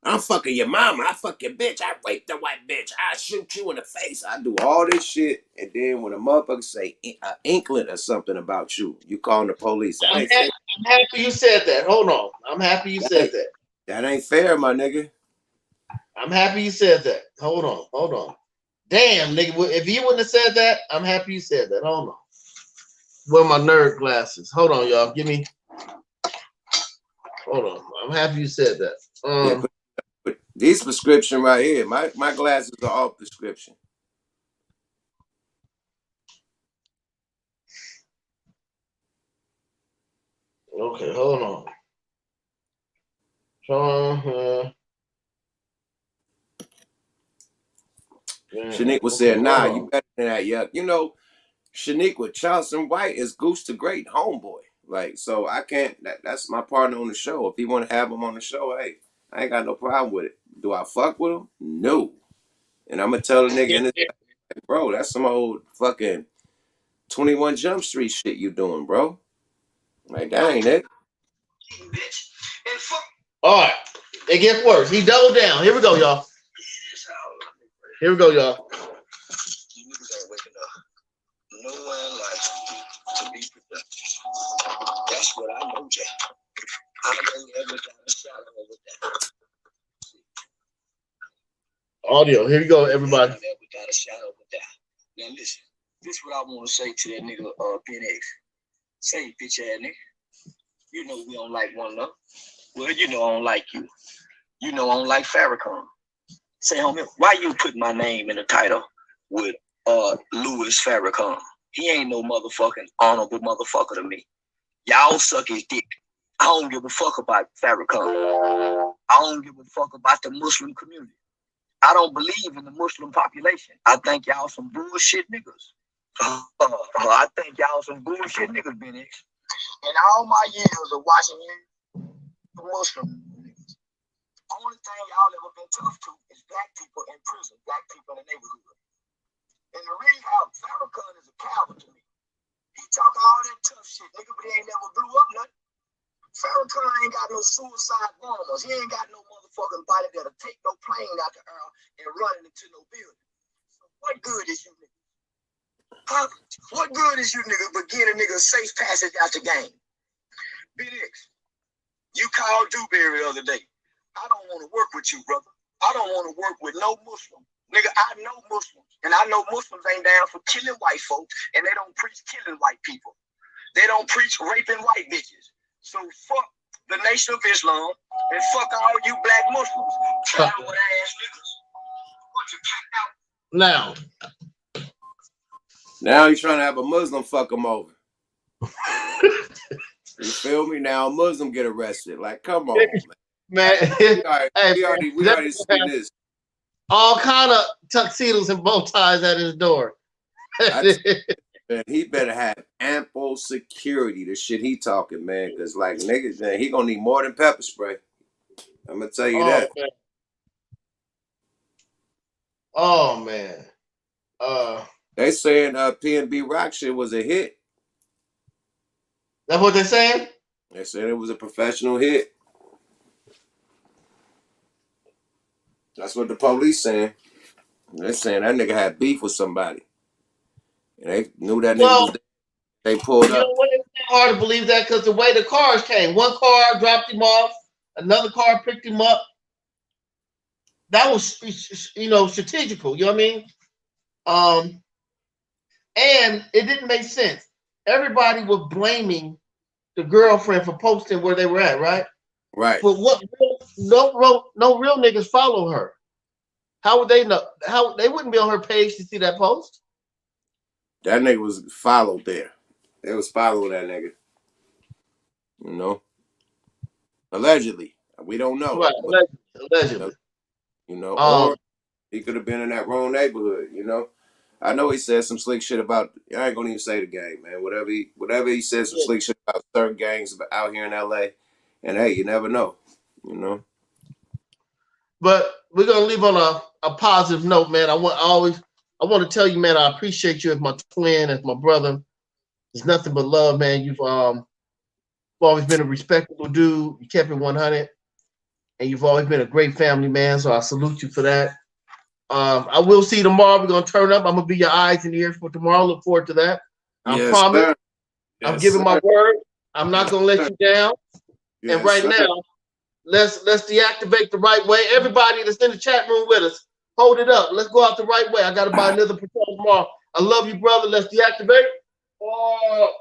I'm fucking your mama. I fuck your bitch. I rape the white bitch. I shoot you in the face. I do all this shit. And then when a motherfucker say an inkling or something about you, you calling the police. That ain't fair. I'm happy you said that. Hold on. I'm happy you said that. That ain't fair, my nigga. I'm happy you said that. Hold on. Damn, nigga. If you wouldn't have said that, I'm happy you said that. Hold on. Where are my nerd glasses? Hold on, y'all. Hold on. I'm happy you said that. But these prescription right here, my glasses are all prescription. Okay, hold on. Shaniqua said, nah, you better than that, yuck. You know, Shaniqua, Charleston White is Goose the Great homeboy. Like, so I can't, that's my partner on the show. If he want to have him on the show, hey, I ain't got no problem with it. Do I fuck with him? No. And I'm going to tell the nigga in this, bro, that's some old fucking 21 Jump Street shit you doing, bro. Like, that ain't it. All right. It gets worse. He doubled down. Here we go, y'all. You niggas ain't waking up. No one likes to be productive. That's what I know, Jay. I ain't ever got a shadow over that. Audio. Here you go, everybody. I never got a shadow over that. Now listen, this is what I want to say to that nigga PnX. Say, bitch ass nigga. You know we don't like one another. Well, you know I don't like you. You know I don't like Farrakhan. Say, homie, why you put my name in the title with Louis Farrakhan? He ain't no motherfucking honorable motherfucker to me. Y'all suck his dick. I don't give a fuck about Farrakhan. I don't give a fuck about the Muslim community. I don't believe in the Muslim population. I think y'all some bullshit niggas. I think y'all some bullshit niggas, Ben X. In all my years of watching you, the Muslim niggas, only thing y'all ever been tough to is black people in prison, black people in the neighborhood. And the rehab, Farrakhan is a coward to me. He talk all that tough shit, nigga, but he ain't never blew up nothing. Farrakhan ain't got no suicide bombers. He ain't got no motherfucking body that'll take no plane out the air and run it into no building. So what good is you niggas? Huh? What good is you niggas but getting a nigga safe passage out the game? Big X, you called Dewberry the other day. I don't want to work with you, brother. I don't want to work with no Muslim. Nigga, I know Muslims. And I know Muslims ain't down for killing white folks. And they don't preach killing white people. They don't preach raping white bitches. So fuck the Nation of Islam and fuck all you black Muslims. Coward ass niggas. What you cat out? Now he's trying to have a Muslim fuck him over. You feel me? Now a Muslim get arrested. Like, come on, man. We already seen this. All kind of tuxedos and bow ties at his door. Man, he better have ample security. The shit he talking, man, because like niggas, man, he gonna need more than pepper spray. I'm gonna tell you that. Man. Oh man. They saying PnB Rock shit was a hit. That's what they're saying? They said it was a professional hit. That's what the police saying. They're saying that nigga had beef with somebody. And they knew that nigga was there. They pulled up. You know what? It's hard to believe that because the way the cars came. One car dropped him off. Another car picked him up. That was, strategical. You know what I mean? And it didn't make sense. Everybody was blaming the girlfriend for posting where they were at, right? Right. But what? No real niggas follow her. How would they know? How they wouldn't be on her page to see that post? That nigga was followed there. They was following that nigga. You know, allegedly. We don't know, Right, but allegedly. you know, Um, or he could have been in that wrong neighborhood. You know, I know he said some slick shit about. I ain't gonna even say the gang, man. Whatever he said some slick shit about certain gangs out here in L.A. And hey, you never know. You know. but we're gonna leave on a positive note, man. I want to tell you, man, I appreciate you as my twin, as my brother. It's nothing but love, man. You've always been a respectable dude. You kept it 100, and you've always been a great family man. So I salute you for that. I will see you tomorrow. We're gonna turn up. I'm gonna be your eyes and ears for tomorrow. Look forward to that. I Yes, promise. sir. I'm Yes, giving my sir. word. I'm not Yes, gonna let sir. you down. And Yes, right sir. now, let's deactivate the right way. Everybody that's in the chat room with us, hold it up. Let's go out the right way. I gotta buy another Patron tomorrow. I love you, brother. Let's deactivate. Oh,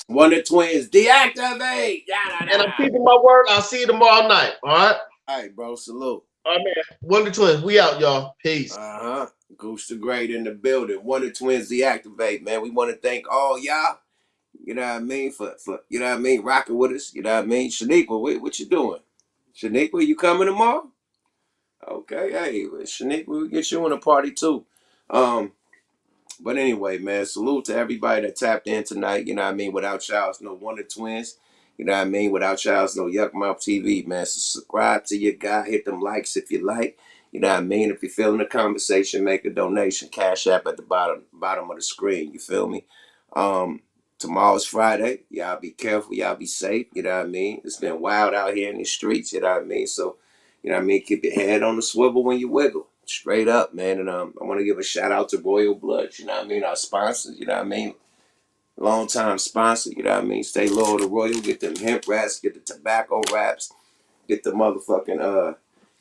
One of the twins, deactivate. and I'm Yada. keeping my word. I'll see you tomorrow night. All right. All right, bro. Salute. All right, man. Wonder Twins. We out, y'all. Peace. Uh-huh. Goose the Great in the building. Wonder Twins deactivate, man. We want to thank all y'all, you know what I mean, for you know what I mean, rocking with us. You know what I mean? Shaniqua, what you doing? Shaniqua, you coming tomorrow? Okay, hey, Shaniqua, we'll get you in a party too. Um, But anyway, man, salute to everybody that tapped in tonight. You know what I mean? Without y'all, it's no Wonder Twins. You know what I mean? Without y'all, it's no Yuck Mouth TV, man. So subscribe to your guy. Hit them likes if you like. You know what I mean? If you're feeling the conversation, make a donation. Cash App at the bottom of the screen. You feel me? Um, Tomorrow's Friday. Y'all be careful. Y'all be safe. You know what I mean? It's been wild out here in the streets. You know what I mean? So, you know what I mean? Keep your head on the swivel when you wiggle. Straight up, man. And I want to give a shout out to Royal Blood. You know what I mean? Our sponsors. You know what I mean? Long time sponsor. You know what I mean? Stay loyal to Royal. Get them hemp wraps. Get the tobacco wraps. Get the motherfucking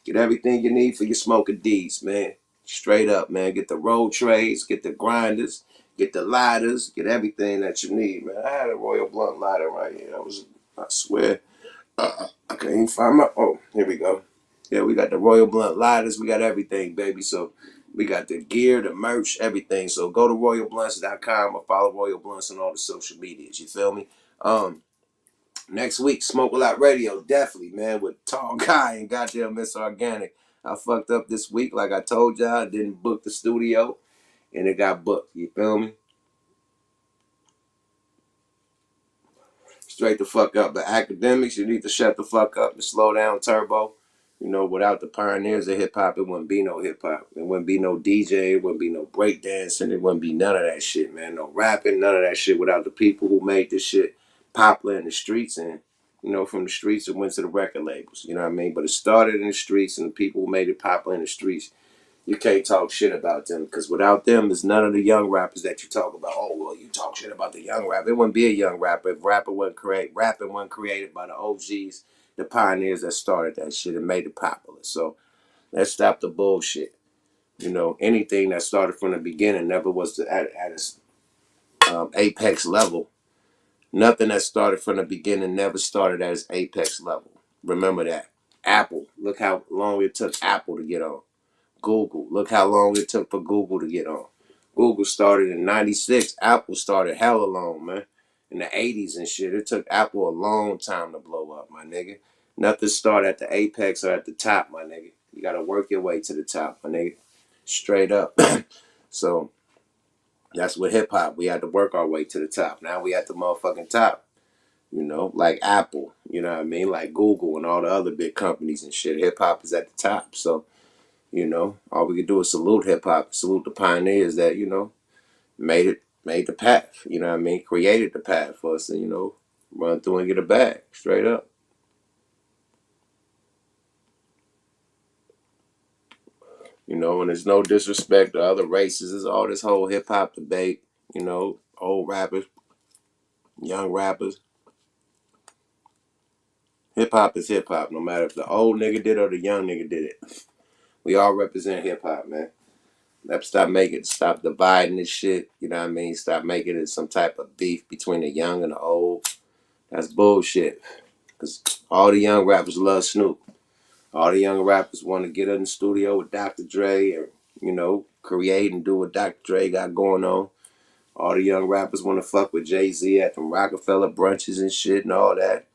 Get everything you need for your smoking D's, man. Straight up, man. Get the roll trays. Get the grinders. Get the lighters. Get everything that you need, man. I had a Royal Blunt lighter right here. I swear. I can't even find my. Oh, here we go. Yeah, we got the Royal Blunt lighters. We got everything, baby. So we got the gear, the merch, everything. So go to royalblunts.com or follow Royal Blunts on all the social medias. You feel me? Next week, Smoke a Lot Radio, definitely, man, with Tall Guy and goddamn Miss Organic. I fucked up this week, like I told y'all. I didn't book the studio, and it got booked. You feel me? Straight the fuck up. But Akademiks, you need to shut the fuck up and slow down, Turbo. You know, without the pioneers of hip hop, it wouldn't be no hip hop. It wouldn't be no DJ. It wouldn't be no breakdancing. It wouldn't be none of that shit, man. No rapping, none of that shit without the people who made this shit popular in the streets. And, you know, from the streets, it went to the record labels. You know what I mean? But it started in the streets, and the people who made it popular in the streets, you can't talk shit about them, because without them, there's none of the young rappers that you talk about. Oh, well, you talk shit about the young rapper. It wouldn't be a young rapper if rapping wasn't created by the OGs, the pioneers that started that shit and made it popular. So let's stop the bullshit. You know, anything that started from the beginning never was at its apex level. Nothing that started from the beginning never started at its apex level. Remember that. Apple. Look how long it took Apple to get on. Google. Look how long it took for Google to get on. Google started in 96. Apple started hella long, man. In the 80s and shit. It took Apple a long time to blow up, my nigga. Nothing started at the apex or at the top, my nigga. You gotta work your way to the top, my nigga. Straight up. So that's what hip hop. We had to work our way to the top. Now we at the motherfucking top. You know, like Apple, you know what I mean? Like Google and all the other big companies and shit. Hip hop is at the top. So you know, all we could do is salute hip hop, salute the pioneers that, you know, made the path, you know what I mean? Created the path for us to, you know, run through and get a bag, straight up. You know, and there's no disrespect to other races. It's all this whole hip hop debate, you know, old rappers, young rappers. Hip hop is hip hop, no matter if the old nigga did it or the young nigga did it. We all represent hip hop, man. Stop dividing this shit. You know what I mean? Stop making it some type of beef between the young and the old. That's bullshit. Cause all the young rappers love Snoop. All the young rappers want to get in the studio with Dr. Dre and, you know, create and do what Dr. Dre got going on. All the young rappers want to fuck with Jay-Z at them Rockefeller brunches and shit and all that.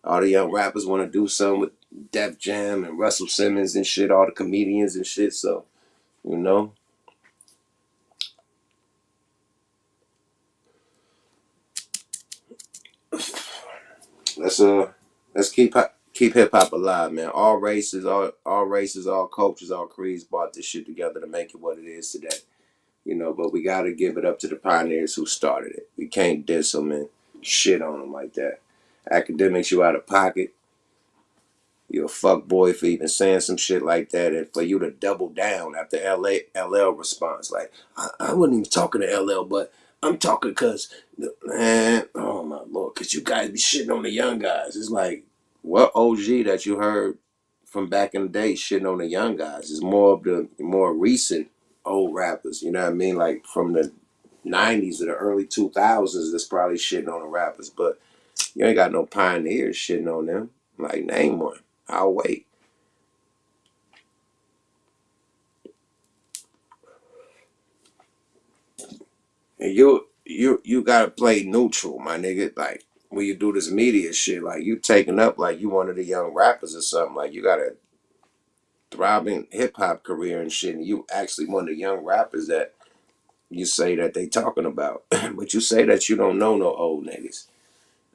All the young rappers want to do something with Def Jam and Russell Simmons and shit, all the comedians and shit. So, you know, let's keep hip hop alive, man. All races, all cultures, all creeds brought this shit together to make it what it is today. You know, but we got to give it up to the pioneers who started it. We can't diss them and shit on them like that. Academics, you out of pocket. You're a fuck boy for even saying some shit like that, and for you to double down after LL response. Like, I wasn't even talking to LL, but I'm talking because, man, oh my lord, because you guys be shitting on the young guys. It's like, what OG that you heard from back in the day shitting on the young guys is more of the more recent old rappers, you know what I mean? Like from the 90s or the early 2000s that's probably shitting on the rappers, but you ain't got no pioneers shitting on them. Like, name one. I'll wait. And you gotta play neutral, my nigga. Like when you do this media shit, like you taking up like you one of the young rappers or something. Like you got a thriving hip hop career and shit, and you actually one of the young rappers that you say that they talking about. But you say that you don't know no old niggas.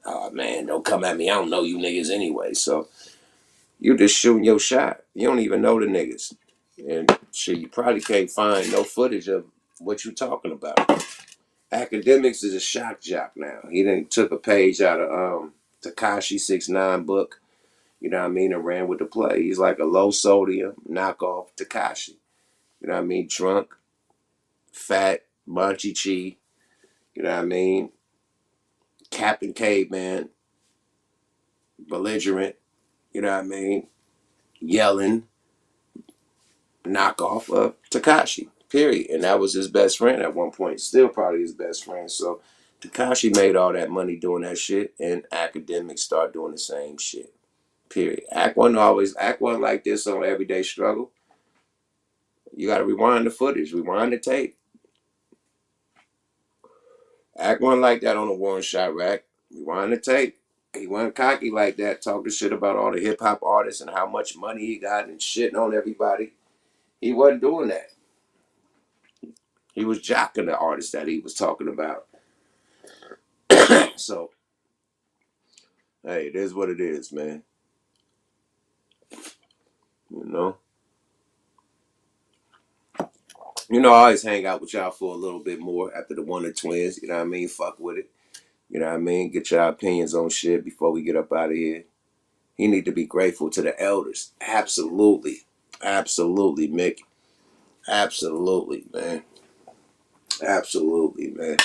Oh man, don't come at me. I don't know you niggas anyway. So you just shooting your shot. You don't even know the niggas. And shit, you probably can't find no footage of what you talking about. Academics is a shock jock now. He done took a page out of Tekashi 6ix9ine book, you know what I mean, and ran with the play. He's like a low sodium knockoff Tekashi. You know what I mean? Drunk, fat, munchy chi, you know what I mean? Captain Caveman, belligerent, you know what I mean? Yelling, knockoff of Tekashi. Period. And that was his best friend at one point. Still probably his best friend. So Tekashi made all that money doing that shit, and academics start doing the same shit. Period. Act one like this on Everyday Struggle. You gotta rewind the footage, rewind the tape. Act one like that on a Warren Shot Rack. Rewind the tape. He wasn't cocky like that, talking shit about all the hip hop artists and how much money he got and shitting on everybody. He wasn't doing that. He was jocking the artists that he was talking about. So, hey, it is what it is, man. You know? You know, I always hang out with y'all for a little bit more after the one of twins. You know what I mean? Fuck with it. You know what I mean? Get your opinions on shit before we get up out of here. You need to be grateful to the elders. Absolutely. Absolutely, Mick. Absolutely, man. Absolutely, man.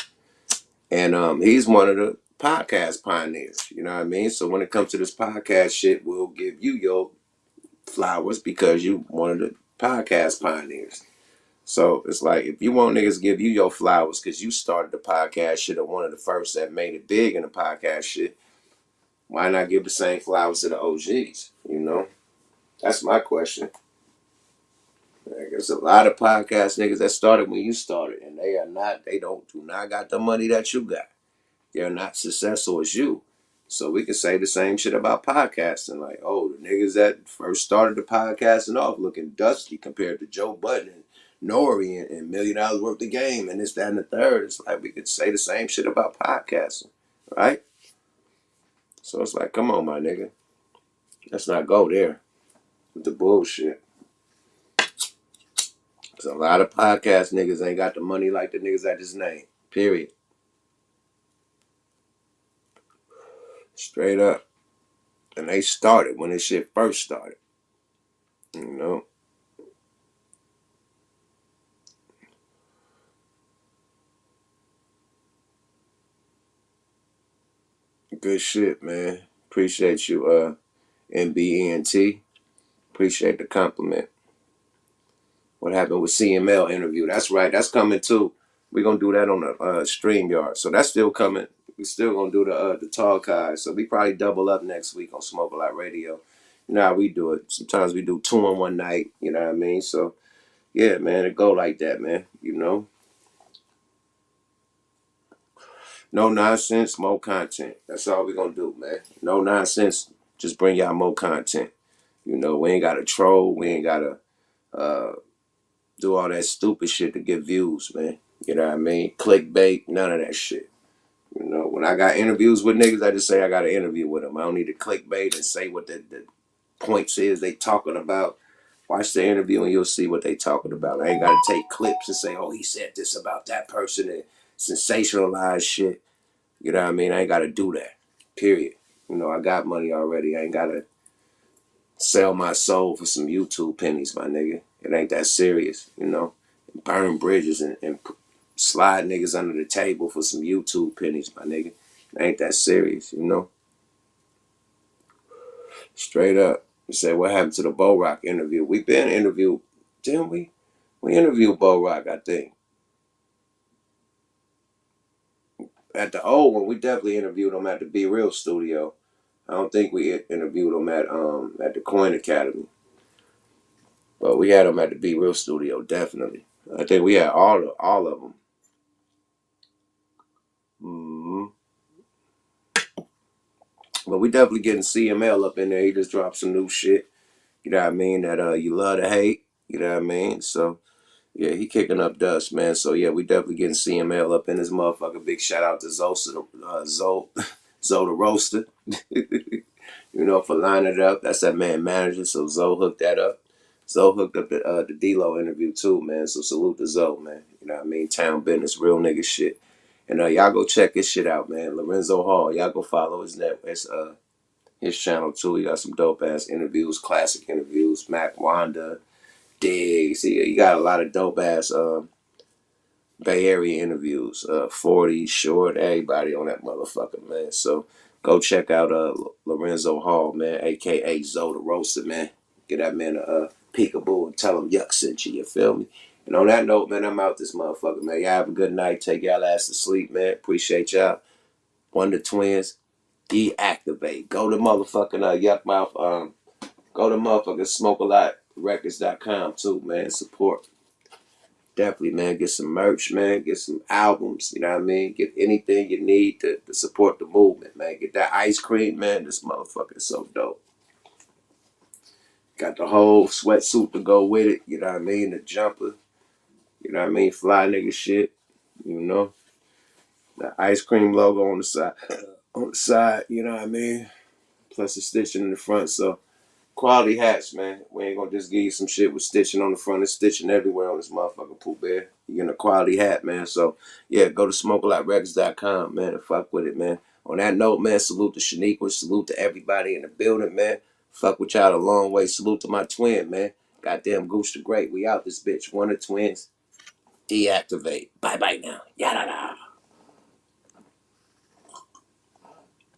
And he's one of the podcast pioneers. You know what I mean? So when it comes to this podcast shit, we'll give you your flowers because you one of the podcast pioneers. So it's like if you want niggas to give you your flowers because you started the podcast shit or one of the first that made it big in the podcast shit, why not give the same flowers to the OGs? You know? That's my question. There's a lot of podcast niggas that started when you started, and they do not got the money that you got. They're not successful as you. So we can say the same shit about podcasting. Like, oh, the niggas that first started the podcasting off looking dusty compared to Joe Budden and Nori and $1 Million Worth of Game and this, that, and the third. It's like we could say the same shit about podcasting, right? So it's like, come on, my nigga. Let's not go there with the bullshit. Because a lot of podcast niggas ain't got the money like the niggas I just named. Period. Straight up. And they started when this shit first started. You know? Good shit, man. Appreciate you, NBENT. Appreciate the compliment. What happened with CML interview? That's right. That's coming too. We're gonna do that on the StreamYard. So that's still coming. We still gonna do the talk guys. So we probably double up next week on Smoke a Lot Radio. You know how we do it. Sometimes we do 2 in one night. You know what I mean? So yeah, man, it go like that, man. You know, no nonsense, more content. That's all we gonna do, man. No nonsense. Just bring y'all more content. You know, we ain't gotta troll. We ain't gotta do all that stupid shit to get views, man. You know what I mean? Clickbait, none of that shit. You know, when I got interviews with niggas, I just say I got an interview with them. I don't need to clickbait and say what the points is they talking about. Watch the interview and you'll see what they talking about. I ain't got to take clips and say, oh, he said this about that person and sensationalize shit. You know what I mean? I ain't got to do that. Period. You know, I got money already. I ain't got to sell my soul for some YouTube pennies, my nigga. It ain't that serious, you know. Burn bridges and slide niggas under the table for some YouTube pennies, my nigga. It ain't that serious, you know. Straight up. You say, what happened to the Bo Rock interview? We been interviewed, didn't we? We interviewed Bo Rock, I think. At the old one, we definitely interviewed him at the Be Real studio. I don't think we interviewed him at the Coin Academy. But we had him at the Be Real studio, definitely. I think we had all of them. Mm-hmm. But we definitely getting CML up in there. He just dropped some new shit. You know what I mean? That you love to hate. You know what I mean? So yeah, he kicking up dust, man. So yeah, we definitely getting CML up in this motherfucker. Big shout out to Zoe the Roaster. You know, for lining it up. That's that man manager. So Zoe hooked that up. Zoe hooked up the D-Lo interview too, man. So salute to Zoe, man. You know what I mean? Town business, real nigga shit. And y'all go check his shit out, man. Lorenzo Hall. Y'all go follow his channel too. He got some dope ass interviews, classic interviews. Mac Wanda, Diggs. He got a lot of dope ass Bay Area interviews. 40, Short, everybody on that motherfucker, man. So go check out Lorenzo Hall, man, aka Zoe the Roaster, man. Get that man a peekaboo and tell him Yuck sent you. You feel me? And on that note, man, I'm out this motherfucker, man. Y'all have a good night. Take y'all ass to sleep, man. Appreciate y'all. Wonder Twins. Deactivate. Go to motherfucking Yuck Mouth. Go to motherfucking SmokeALotRecords.com too, man. Support. Definitely, man. Get some merch, man. Get some albums. You know what I mean? Get anything you need to support the movement, man. Get that ice cream, man. This motherfucker is so dope. Got the whole sweatsuit to go with it. You know what I mean? The jumper. You know what I mean? Fly nigga shit. You know? The ice cream logo on the side. On the side, you know what I mean? Plus the stitching in the front. So quality hats, man. We ain't gonna just give you some shit with stitching on the front. It's stitching everywhere on this motherfucking Pooh Bear. You're getting a quality hat, man. So yeah, go to SmokeALotRecords.com, man, and fuck with it, man. On that note, man, salute to Shaniqua. Salute to everybody in the building, man. Fuck with y'all a long way. Salute to my twin, man. Goddamn Goose the Great. We out this bitch. Wonder Twins. Deactivate. Bye bye now. Yada da.